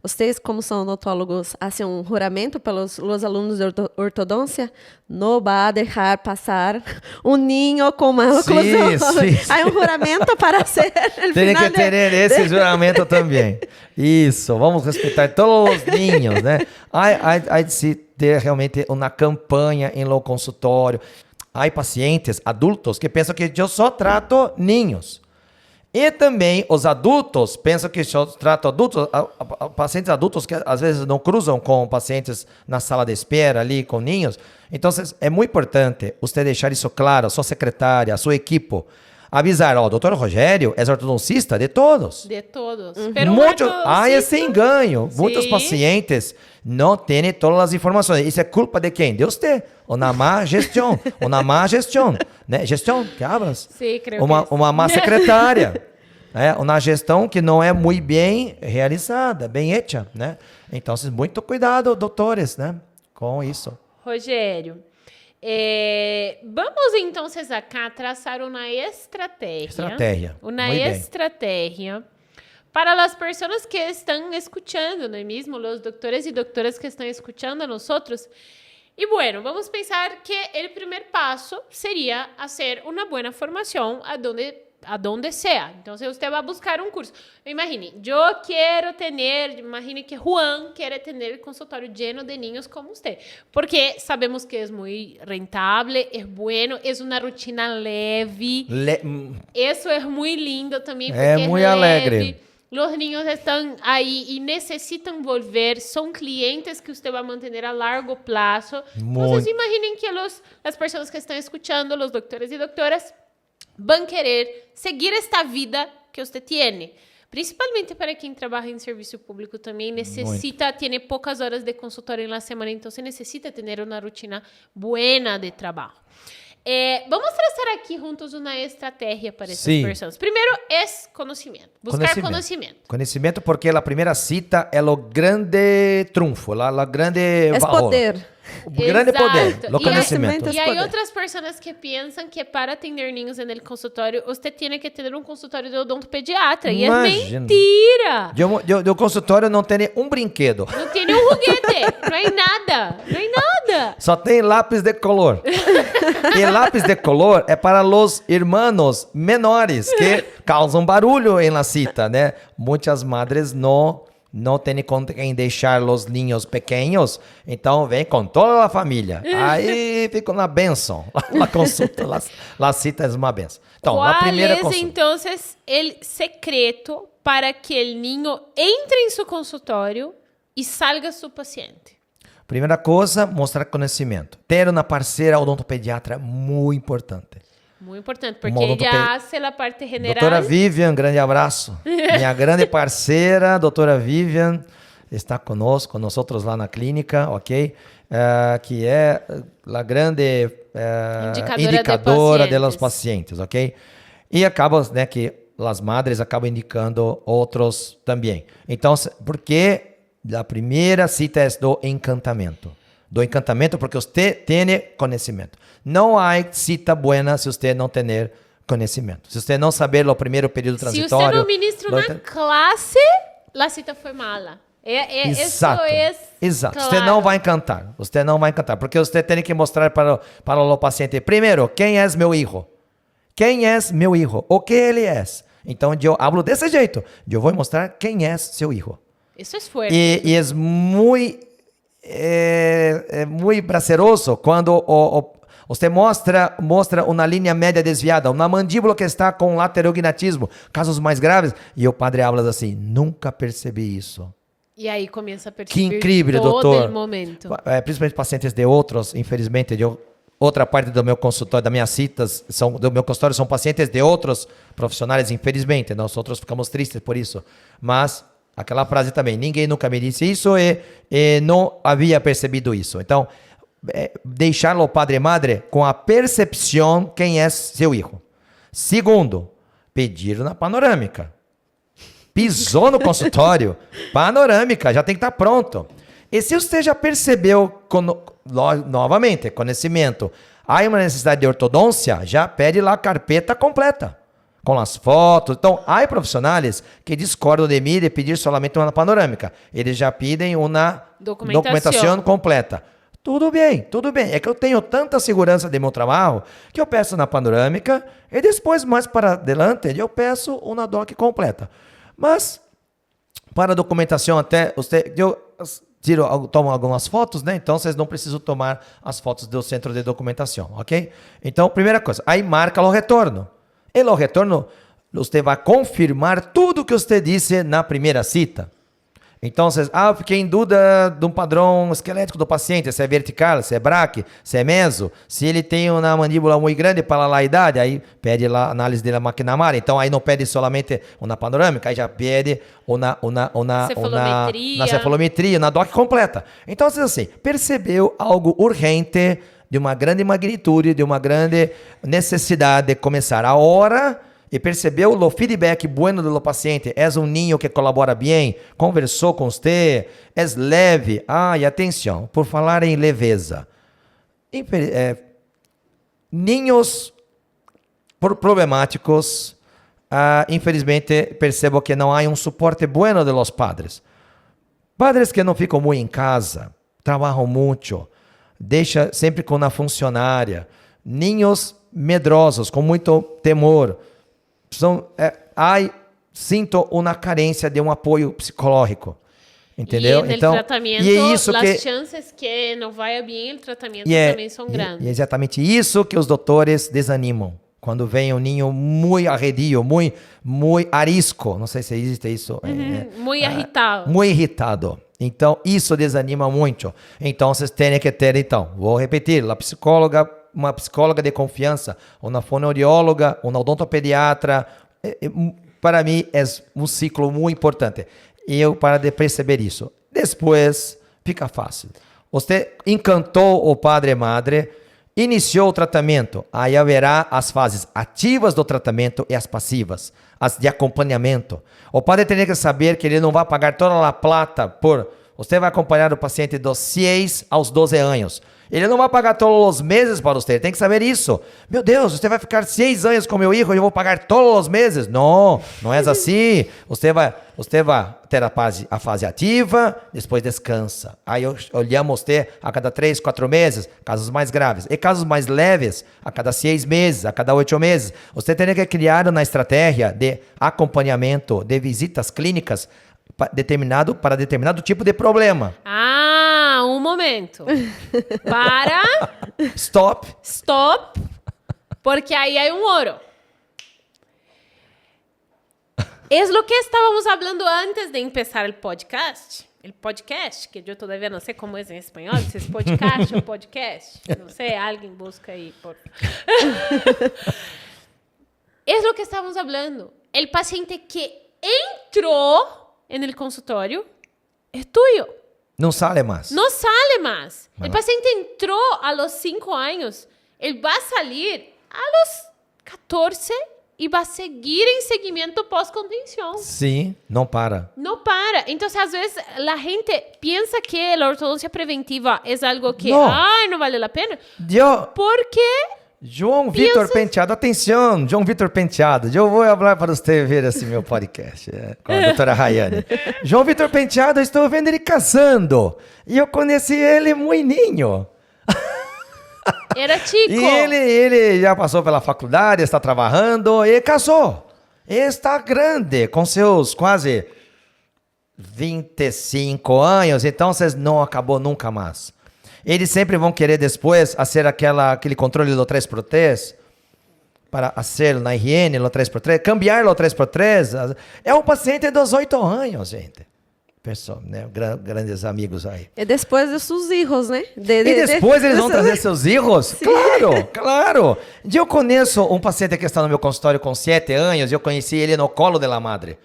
Vocês, como são odontólogos, fazem um juramento pelos os alunos de ortodôncia? Não vai deixar passar um ninho com uma oclusão. Sim. Há um juramento para ser. Tem que ter esse juramento também. Isso, vamos respeitar todos os ninhos, né? Há de se ter realmente uma campanha em lo consultório. Há pacientes adultos que pensam que eu só trato ninhos. E também os adultos pensam que eu trato adultos, pacientes adultos que às vezes não cruzam com pacientes na sala de espera ali com ninhos. Então é muito importante você deixar isso claro, a sua secretária, a sua equipe, avisar, o doutor Rogério é ortodoncista de todos. De todos. Há esse engano. Muitos pacientes não têm todas as informações. Isso é culpa de quem? De você. Ou na má gestão. Né? Gestão, que hablas? Sim, creio uma má secretária. Uma gestão que não é muito bem realizada, bem hecha, né? Então, muito cuidado, doutores, né? Com isso. Rogério, vamos então, acá, traçar uma estratégia. Uma estratégia para as pessoas que estão escutando, não é mesmo? Os doutores e doutoras que estão escutando a nós outros. E, bueno, vamos pensar que o primeiro passo seria fazer uma boa formação aonde sea. Então, se você vai buscar um curso, imagine que Juan quer ter consultório lleno de niños como você, porque sabemos que é muito rentável, é bueno, é uma rotina leve. Isso é muito lindo também, porque é muito alegre. Os niños estão aí e necessitam volver, são clientes que você vai manter a largo prazo. Então, imaginem que as pessoas que estão escutando, os doutores e doutoras, vão querer seguir esta vida que você tem. Principalmente para quem trabalha em serviço público também, tem poucas horas de consultório na semana, então você necessita ter uma rotina boa de trabalho. Vamos traçar aqui juntos uma estratégia para essas pessoas. Primeiro é conhecimento. Buscar conhecimento. Conhecimento porque a primeira cita é o grande trunfo, o grande valor. Poder. O grande poder, o conhecimento. E há outras pessoas que pensam que para atender niños no consultório, você tem que ter um consultório de odontopediatra. E é mentira! O consultório não tem um brinquedo. Não tem um foguete. Não é nada. Não é nada. Só tem lápis de color. E lápis de color é para os irmãos menores que causam barulho na cita, né? Muitas madres não tem com quem deixar os ninhos pequenos, então vem com toda a família. Aí fica uma benção. A consulta, a cita é uma benção. Então, a primeira consulta. Então, o secreto para que o ninho entre em seu consultório e salga seu paciente? Primeira coisa, mostrar conhecimento. Ter uma parceira odontopediatra muito importante. Muito importante, porque ela faz a parte general. Doutora Vivian, grande abraço. Minha grande parceira, doutora Vivian, está conosco, nós lá na clínica, ok? Que é a grande indicadora dos pacientes, ok? E acaba, né, que as madres acabam indicando outros também. Então, porque a primeira cita é do encantamento. Do encantamento porque você tem conhecimento. Não há cita boa se você não tem conhecimento. Se você não saber o primeiro período transitório... Se você não ministra uma classe, a cita foi mala. Exato. Exato. Claro. Você não vai encantar. Você não vai encantar. Porque você tem que mostrar para o paciente, primeiro, quem é meu filho? Quem é meu filho? O que ele é? Então, eu hablo desse jeito. Eu vou mostrar quem é seu filho. Isso é forte. E é muito... É muito prazeroso quando você mostra uma linha média desviada, uma mandíbula que está com laterognatismo, casos mais graves, e o padre habla assim, nunca percebi isso. E aí começa a perceber que incrível, todo doutor. O momento. Principalmente pacientes de outros, infelizmente, outra parte do meu consultório, das minhas citas, do meu consultório são pacientes de outros profissionais, infelizmente, nós outros ficamos tristes por isso, mas... Aquela frase também, ninguém nunca me disse isso e não havia percebido isso. Então, deixar o padre e madre com a percepção quem é seu filho. Segundo, pedir na panorâmica. Pisou no consultório, panorâmica, já tem que estar pronto. E se você já percebeu, novamente, conhecimento, há uma necessidade de ortodôncia, já pede lá a carpeta completa. Com as fotos. Então, há profissionais que discordam de mim de pedir somente uma panorâmica. Eles já pedem uma documentação completa. Tudo bem, tudo bem. É que eu tenho tanta segurança de meu trabalho que eu peço na panorâmica e depois, mais para adelante, eu peço uma doc completa. Mas, para a documentação até, eu tomo algumas fotos, né? Então, vocês não precisam tomar as fotos do centro de documentação, ok? Então, primeira coisa, aí marca o retorno. E no retorno, você vai confirmar tudo que você disse na primeira cita. Então, fiquei em dúvida de um padrão esquelético do paciente, se é vertical, se é braque, se é meso, se ele tem uma mandíbula muito grande para a idade, aí pede lá a análise da máquina Mari. Então, aí não pede somente uma panorâmica, aí já pede uma cefalometria, na doc completa. Então, assim, percebeu algo urgente, de uma grande magnitude, de uma grande necessidade de começar a hora e percebeu o feedback bueno do paciente. És um ninho que colabora bem, conversou com você, és leve. E atenção, por falar em leveza. Ninhos problemáticos, infelizmente, percebo que não há um suporte bueno de los padres. Padres que não ficam muito em casa, trabalham muito, deixa sempre com uma funcionária, ninhos medrosos, com muito temor. Sinto uma carência de um apoio psicológico. Entendeu? Então, e é isso as chances que não vai bem o tratamento também são grandes. E é exatamente isso que os doutores desanimam. Quando vem um ninho muito arredio, muito arisco, não sei se existe isso. Muito irritado. Muito irritado. Então, isso desanima muito. Então, vocês têm que ter, vou repetir, uma psicóloga de confiança, uma fonoaudióloga, uma odontopediatra, para mim é um ciclo muito importante. E eu para de perceber isso. Depois, fica fácil. Você encantou o padre e madre, Iniciou o tratamento, aí haverá as fases ativas do tratamento e as passivas, as de acompanhamento. O padre tem que saber que ele não vai pagar toda a plata por... Você vai acompanhar o paciente dos 6 aos 12 anos. Ele não vai pagar todos os meses para você, tem que saber isso. Meu Deus, você vai ficar 6 anos com meu filho e eu vou pagar todos os meses. Não, não é assim. Você vai ter a fase ativa, depois descansa. Aí olhamos você a cada 3, 4 meses, casos mais graves. E casos mais leves, a cada 6 meses, a cada 8 meses. Você tem que criar uma estratégia de acompanhamento de visitas clínicas para determinado tipo de problema. Um momento. Para. Stop. Porque aí hay oro. Es lo que estábamos hablando antes de empezar el podcast. El podcast, que yo todavía no sé cómo es en español, si es podcast o podcast. No sé, alguien busca ahí. Es lo que estábamos hablando. El paciente que entró en el consultorio es tuyo. Não sale mais. No sale más. El paciente entró a los 5 años. Él va a salir a los 14 y va a seguir en seguimiento pós-contención. Sim, não para. No para. Entonces, a veces, la gente piensa que la ortodoncia preventiva es algo que, no vale la pena. Porque... João Vitor Penteado, atenção, João Vitor Penteado, eu vou falar para você ver esse meu podcast com a doutora Rayane. João Vitor Penteado, eu estou vendo ele casando, e eu conheci ele muininho. Era chico. E ele já passou pela faculdade, está trabalhando, e casou. E está grande, com seus quase 25 anos, então não acabou nunca mais. Eles sempre vão querer depois fazer aquele controle do 3x3 para fazer na higiene, no 3x3, cambiar no 3x3. É um paciente dos 8 anos, gente. Pessoal, né? Grandes amigos aí. E depois dos seus filhos, né? E depois eles vão trazer seus filhos? Sim. Claro. Eu conheço um paciente que está no meu consultório com 7 anos, eu conheci ele no colo da madre,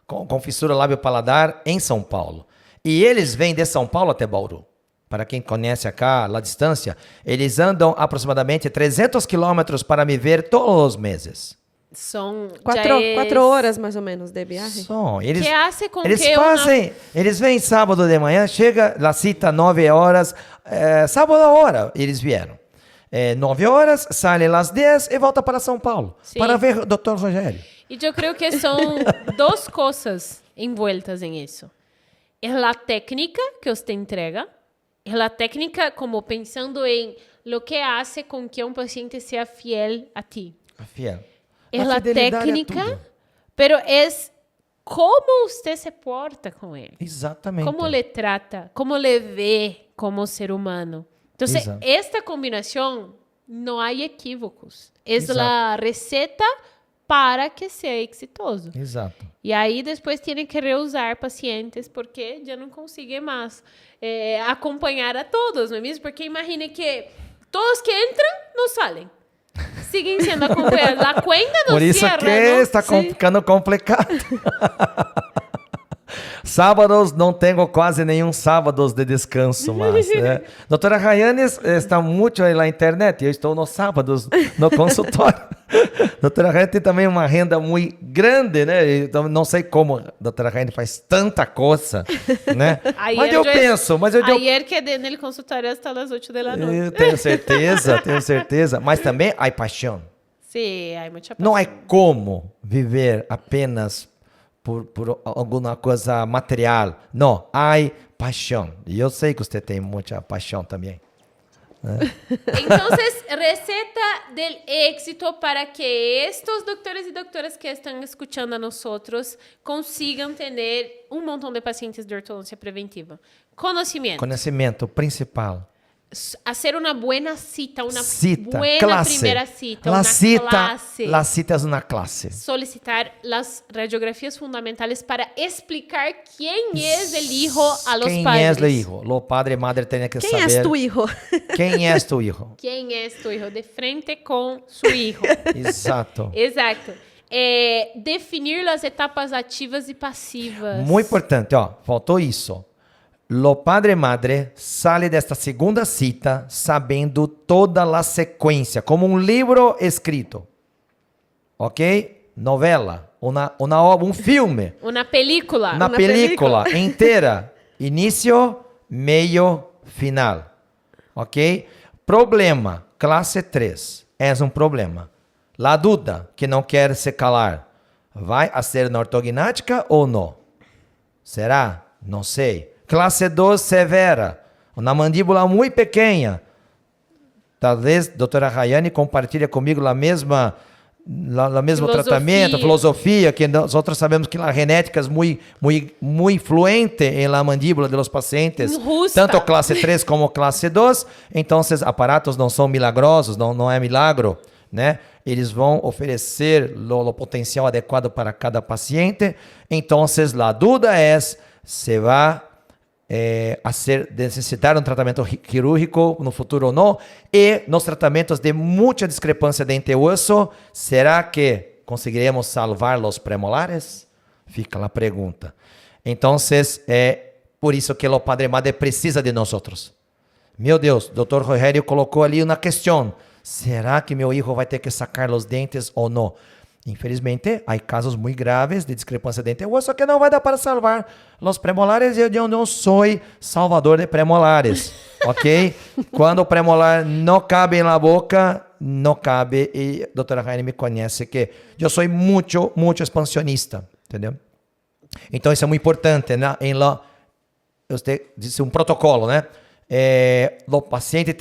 com fissura lábio-paladar em São Paulo. E eles vêm de São Paulo até Bauru. Para quem conhece acá, a distância, eles andam aproximadamente 300 quilômetros para me ver todos os meses. São 4 horas, mais ou menos, de viagem. Eles vêm sábado de manhã, chega a cita 9 horas, sábado a hora eles vieram. 9 horas, saem às 10 e volta para São Paulo, para ver o Dr. Rogério. E eu creio que são 2 coisas envueltas em isso. É a técnica que você entrega. Es la técnica como pensando en lo que hace con que un paciente sea fiel a ti. Fiel. Es la técnica, pero es cómo usted se porta con él. Exatamente. Cómo le trata, cómo le ve como ser humano. Entonces, esta combinación, no hay equívocos. Es la receta para que sea exitoso. Exato. E aí, depois, tem que reusar pacientes, porque já não conseguem mais acompanhar a todos, não é mesmo? Porque imagine que todos que entram, não saem. Seguem sendo acompanhados. A conta não Por isso cierra, que não? está ficando complicado. Sábados, não tenho quase nenhum sábados de descanso mais. Né? Doutora Rayane está muito na internet, eu estou nos sábados no consultório. Doutora Rayane tem também uma renda muito grande, né? Então, não sei como a doutora Rayane faz tanta coisa, né? Mas eu penso... Ayer quedé no consultório até as 8 da noite. Tenho certeza. Mas também há paixão. Sim, há muita paixão. Não há como viver apenas por alguma coisa material. Não, há paixão. E eu sei que você tem muita paixão também. Entonces, receta del éxito para que estos doctores y doctoras que están escuchando a nosotros consigan tener un montón de pacientes de ortodoncia preventiva. Conocimiento principal. Hacer una buena cita, una buena primera cita, clase. La cita es una clase. Solicitar las radiografías fundamentales para explicar quién es el hijo a los padres. ¿Quién es el hijo? Los padres y madres tienen que saber. ¿Quién es tu hijo? ¿Quién es tu hijo? ¿Quién es tu hijo? De frente con su hijo. Exato. Definir as etapas ativas e passivas. Muito importante, faltou isso. o padre madre sale desta segunda cita sabendo toda a sequência, como um livro escrito. Ok? Novela, uma obra, um filme. Uma película. Uma película inteira. Início, meio, final. Ok? Problema, classe 3. És um problema. La dúvida, que não quer se calar. Vai a ser na ortognática ou não? Será? Não sei. Classe 2, severa. Uma mandíbula muito pequena. Talvez a doutora Rayane compartilhe comigo a mesma tratamento, filosofia, que nós sabemos que a genética é muito influente em la mandíbula de los pacientes, tanto classe 3 como classe 2. Então, aparatos não são milagrosos, não é milagro, né? Eles vão oferecer o potencial adequado para cada paciente. Então, a dúvida é se vai necessitar um tratamento quirúrgico no futuro ou não. E nos tratamentos de muita discrepância dente-osso, será que conseguiremos salvar os premolares? Fica a pergunta. Então, é por isso que o Padre Madre precisa de nós outros. Meu Deus, o Dr. Rogério colocou ali uma questão. Será que meu filho vai ter que sacar os dentes ou não? Infelizmente, há casos muito graves de discrepância dente-osso que não vai dar para salvar os premolares. Eu não sou salvador de premolares, ok? Quando o premolar não cabe na boca, não cabe. E a doutora Raine me conhece que eu sou muito expansionista, entendeu? Então, isso é muito importante, né? Você disse um protocolo, né? O paciente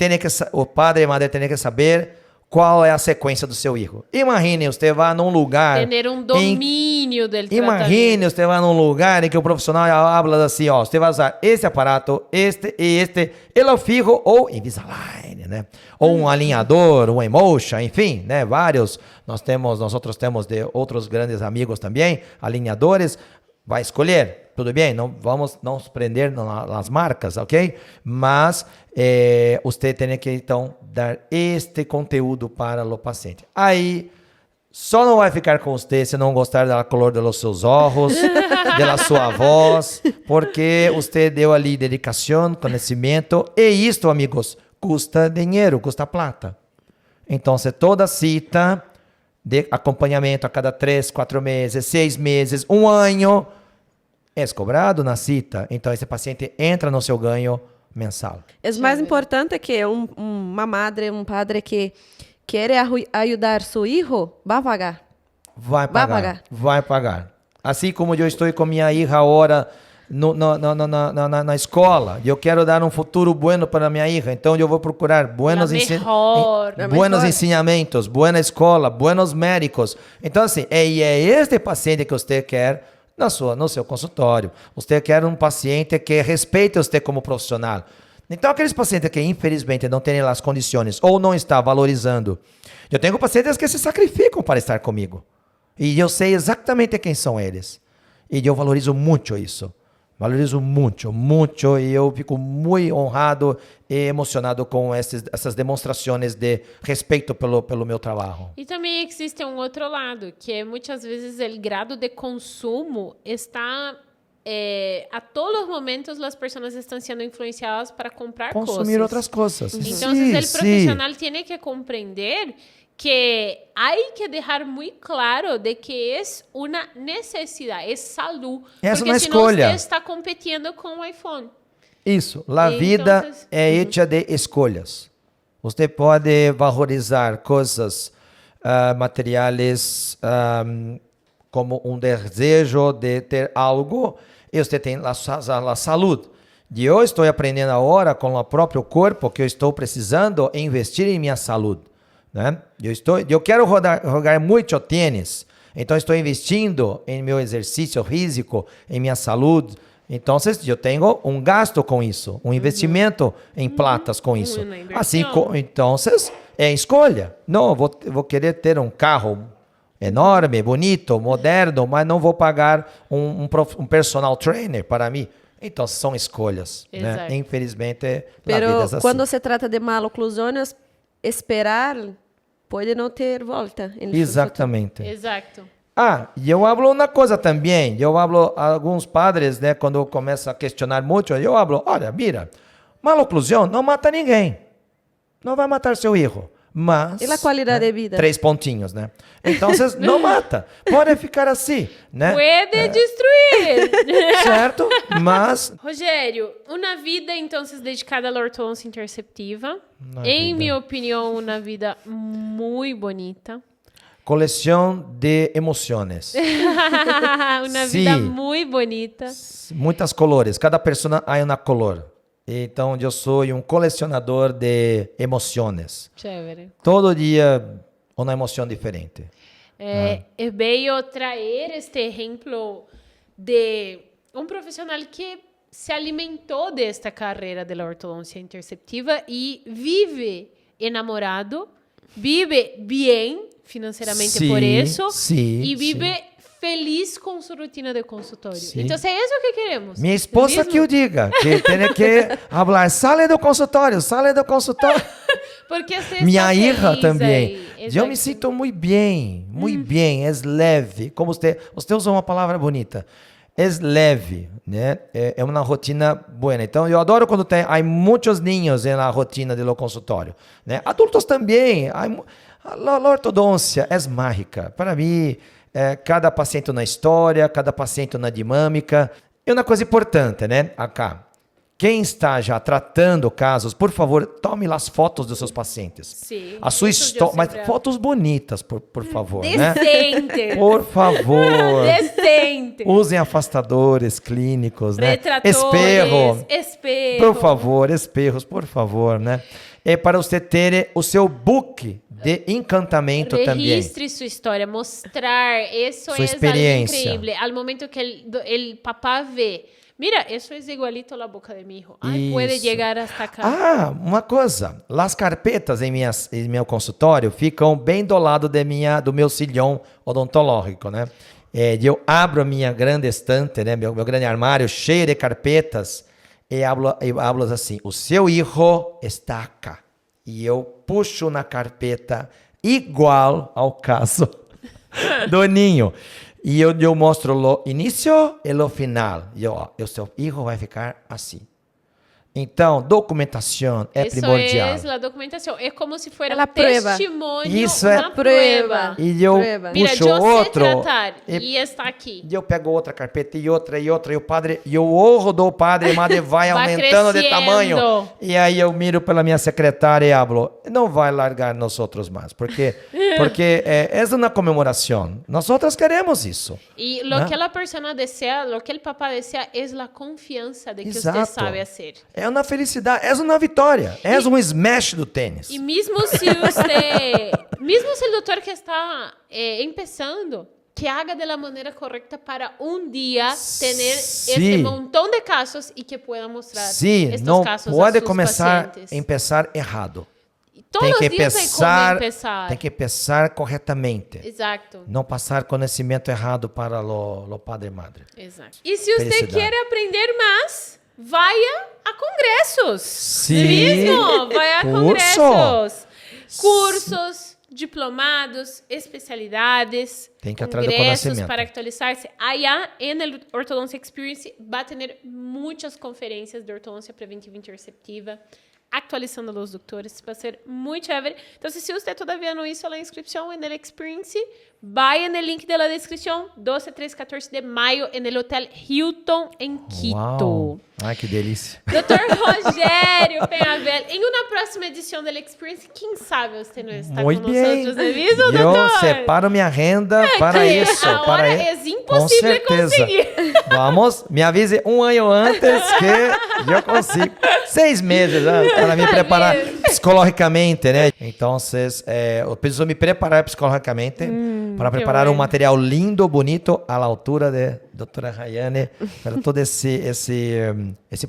o padre e madre tem que saber qual é a sequência do seu filho. Imagine, você vai num lugar... Ter um domínio dele. Imagine, você vai num lugar em que o profissional habla assim, ó, você vai usar esse aparato, este e este, ele é o filho, ou Invisalign, né? Ou um alinhador, um Emotion, enfim, né? Vários. Nós temos de outros grandes amigos também, alinhadores. Vai escolher, tudo bem, não vamos nos prender nas marcas, ok? Mas você tem que, então, dar este conteúdo para o paciente. Aí, só não vai ficar com você se não gostar da cor dos seus olhos, da sua voz, porque você deu ali dedicação, conhecimento, e isto, amigos, custa dinheiro, custa plata. Então, toda cita de acompanhamento a cada 3, 4 meses, 6 meses, 1 ano, é cobrado na cita. Então, esse paciente entra no seu ganho mensal. O mais importante é que uma madre, um padre que quer ajudar seu filho, vai pagar. Vai pagar. Assim como eu estou com minha filha agora na escola, eu quero dar um futuro bueno para minha filha, então eu vou procurar buenos ensinamentos, boa escola, buenos médicos. Então, assim, é este paciente que você quer no seu consultório. Você quer um paciente que respeite você como profissional. Então, aqueles pacientes que, infelizmente, não têm as condições ou não está valorizando. Eu tenho pacientes que se sacrificam para estar comigo. E eu sei exatamente quem são eles. E eu valorizo muito isso. Valorizo muito, e eu fico muito honrado e emocionado com essas demonstrações de respeito pelo meu trabalho. E também existe um outro lado, que é muitas vezes o grado de consumo está... a todos os momentos as pessoas estão sendo influenciadas para comprar consumir outras coisas. Então, o profissional tem que compreender que há que deixar muito claro de que é uma necessidade, é saúde. Porque senão você está competindo com o iPhone. Isso, a vida é hecha de escolhas. Você pode valorizar coisas materiais como um desejo de ter algo, e você tem a saúde. E eu estou aprendendo agora com o próprio corpo que eu estou precisando investir em minha saúde. Né? Eu quero jogar muito tênis, então estou investindo em meu exercício físico, em minha saúde. Então, eu tenho um gasto com isso, um investimento em platas com isso. Assim, então, é escolha. Não, vou querer ter um carro enorme, bonito, moderno, mas não vou pagar um personal trainer para mim. Então, são escolhas. Né? Infelizmente, a vida é assim. Quando se trata de maloclusões, esperar pode não ter volta. Exatamente. Exato. E eu hablo uma coisa também. Eu hablo a alguns padres, né, quando eu começo a questionar muito, eu hablo, olha, mira, maloclusão não mata ninguém. Não vai matar seu filho. Mas... E a qualidade de vida? 3 pontinhos, né? Então, não mata. Pode ficar assim, né? Pode destruir. Certo? Mas... Rogério, uma vida, então, dedicada à ortodôncia interceptiva. Em minha opinião, uma vida muito bonita. Coleção de emoções. Uma vida muito bonita. Muitas colores. Cada pessoa tem uma color. Então, eu sou colecionador de emoções. Chévere. Todo dia, uma emoção diferente. É bello trazer este exemplo de profissional que se alimentou desta carreira da ortodôncia interceptiva e vive enamorado, vive bem financeiramente por isso e vive feliz com sua rotina de consultório. Então, é isso que queremos. Minha esposa que o diga, que tem que falar, sale do consultório. Porque você minha hija também. Aí, eu me sinto muito bem, é leve. Como você usou uma palavra bonita. É leve, né? É uma rotina boa. Então, eu adoro quando há muitos ninhos na rotina do consultório, né? Adultos também. A ortodôncia é mágica. Para mim, cada paciente na história, cada paciente na dinâmica. E uma coisa importante, né? Acá. Quem está já tratando casos, por favor, tome as fotos dos seus pacientes. Sim. A sua história, mas fotos bonitas, por favor, decente, né? Por favor. Decente. Usem afastadores clínicos, né? Espelho. Por favor, espelhos, por favor, né? É para você ter o seu book de encantamento também. Registre sua história, mostrar, isso sua é experiência. algo incrível. Al momento que el papá vê, mira, isso é igualito a boca de mi hijo. Pode chegar hasta cá. Uma coisa, as carpetas em meu consultório ficam bem do lado do meu silhão odontológico, né? Eu abro a minha grande estante, né? Meu grande armário cheio de carpetas e hablo assim, o seu hijo está cá. E eu puxo na carpeta igual ao caso do ninho. E eu mostro o início e o final. O seu filho vai ficar assim. Então, documentação é primordial. Isso é a documentação. É como se fosse um testemunho. Isso é prueba. E eu puxo outro. E está aqui. E eu pego outra carpeta e outra. E o olho do padre e madre vai aumentando de tamanho. E aí eu miro pela minha secretária e hablo, não vai largar nós outros mais. Porque é uma comemoração. Nós outros queremos isso. E o que a pessoa deseja, o que o papá deseja é a confiança de que você sabe fazer. É uma felicidade, é uma vitória, é um smash do tênis. E mesmo se o doutor que está começando, que haga de la maneira correta para um dia ter este montão de casos e que pueda mostrar estes casos não pode a seus pacientes. Começar errado. Todos os dias tem como começar. Tem que pensar corretamente. Exato. Não passar conhecimento errado para o padre e madre. Exato. E se você quer aprender mais, vai a congressos. Sim. Mesmo, vai a congressos. Cursos, diplomados, especialidades. Tem que atrás do conhecimento. Para actualizar-se. Allá en el Ortodontia Experience va a tener muitas conferências de ortodôncia preventiva e interceptiva, actualizando a los doctores. Va a ser muy chévere. Entonces, si usted todavía no hizo la inscripción en el Experience, vaya en el link de la descripción, 12, 13, 14 de mayo, en el Hotel Hilton, en Quito. Uau. Ai, que delícia. Dr. Rogério Penhavel, em uma próxima edição do Experience, quem sabe você não está Muito bem. Nós mesmo, doutor? Eu separo minha renda para isso. Agora é impossível conseguir. Vamos, me avise um ano antes que eu consigo. 6 meses para me preparar psicologicamente, né? Então, eu preciso me preparar psicologicamente para preparar um material lindo, bonito, à altura de doutora Rayane, para todo esse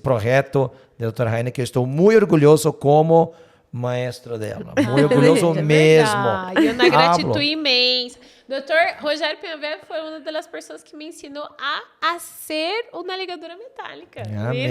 projeto de doutora Rayane, que eu estou muito orgulhoso como maestro dela. Muito orgulhoso mesmo. E uma gratidão imensa. Doutor Rogério Penhavel foi uma das pessoas que me ensinou a ser uma ligadura metálica. Amém.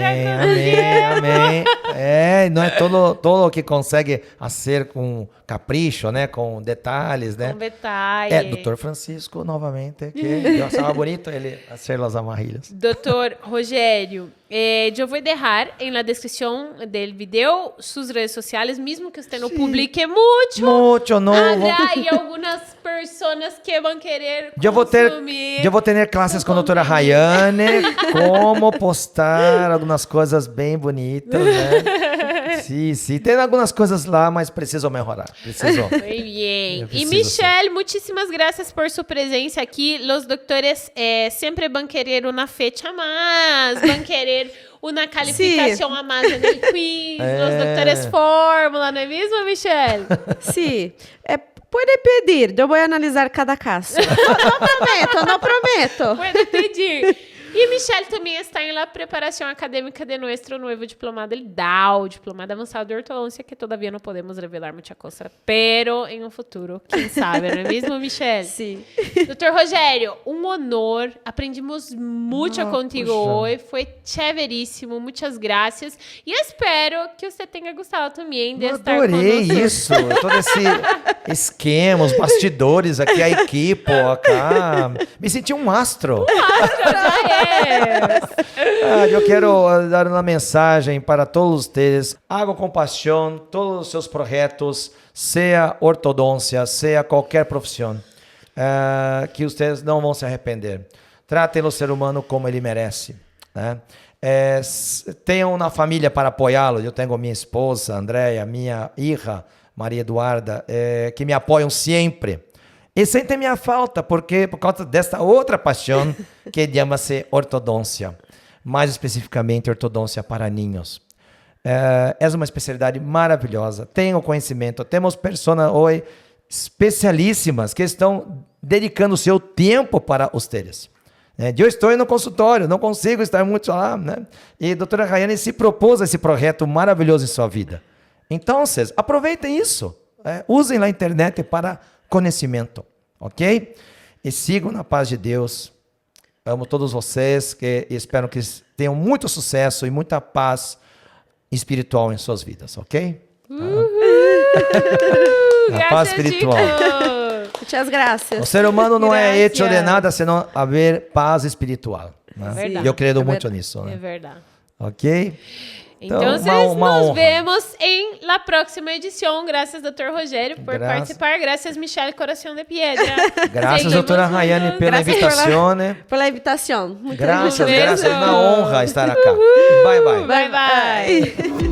Não é todo que consegue ser com capricho, né? Com detalhes, né? Com detalhes. Doutor Francisco, novamente, que eu achava bonito ele hacer las amarrilhas. Doutor Rogério, eu vou deixar na descrição do vídeo suas redes sociais, mesmo que você não publique muito novo. Habrá algumas pessoas que vão querer consumir. Eu vou ter classes com a doutora Rayane, como postar algumas coisas bem bonitas, né? Sim. Tem algumas coisas lá, mas preciso melhorar. Muito bem. E Michelle, muitíssimas graças por sua presença aqui. Os doutores sempre vão querer uma fecha mais, vão querer uma calificação a mais no quiz, os doutores fórmula, não é mesmo, Michelle? Sim. Pode pedir, eu vou analisar cada caso. Não prometo. Pode pedir. E Michelle também está na preparação acadêmica de nosso novo diplomado, ele dá o diplomado avançado de ortodôncia, que todavia não podemos revelar muita coisa, pero em um futuro, quem sabe, não é mesmo, Michelle? Sim. Doutor Rogério, um honor, aprendimos muito contigo hoje, foi chéveríssimo, muitas graças, e espero que você tenha gostado também de estar conosco. Adorei isso, todo esse esquema, os bastidores aqui, a equipe, acá, me senti um astro. Eu quero dar uma mensagem para todos vocês. Haga com paixão todos os seus projetos, seja ortodôncia, seja qualquer profissão, que vocês não vão se arrepender. Tratem o ser humano como ele merece, né? Tenham uma família para apoiá-lo. Eu tenho minha esposa, Andréia, minha hija, Maria Eduarda, que me apoiam sempre. E sentem minha falta, porque por causa dessa outra paixão que chama-se ortodôncia, mais especificamente ortodôncia para ninhos. É uma especialidade maravilhosa, tenho conhecimento, temos pessoas hoje especialíssimas que estão dedicando o seu tempo para vocês. Eu estou no consultório, não consigo estar muito lá, né? E a doutora Rayane se propôs esse projeto maravilhoso em sua vida. Então, aproveitem isso, usem a internet para conhecimento, ok? E sigam na paz de Deus. Amo todos vocês e espero que tenham muito sucesso e muita paz espiritual em suas vidas, ok? A paz espiritual. Muitas graças. O ser humano não é hecho de nada senão haver paz espiritual. Né? Verdade. Eu creio muito nisso. Né? É verdade. Ok? Então, nos vemos em la próxima edição. Graças, doutor Rogério, por participar. Graças, Michelle Coração de Piedra. Graças, doutora Rayane, pela invitação. Pela invitação. Graças. É uma honra estar aqui. Bye, bye. Bye, bye.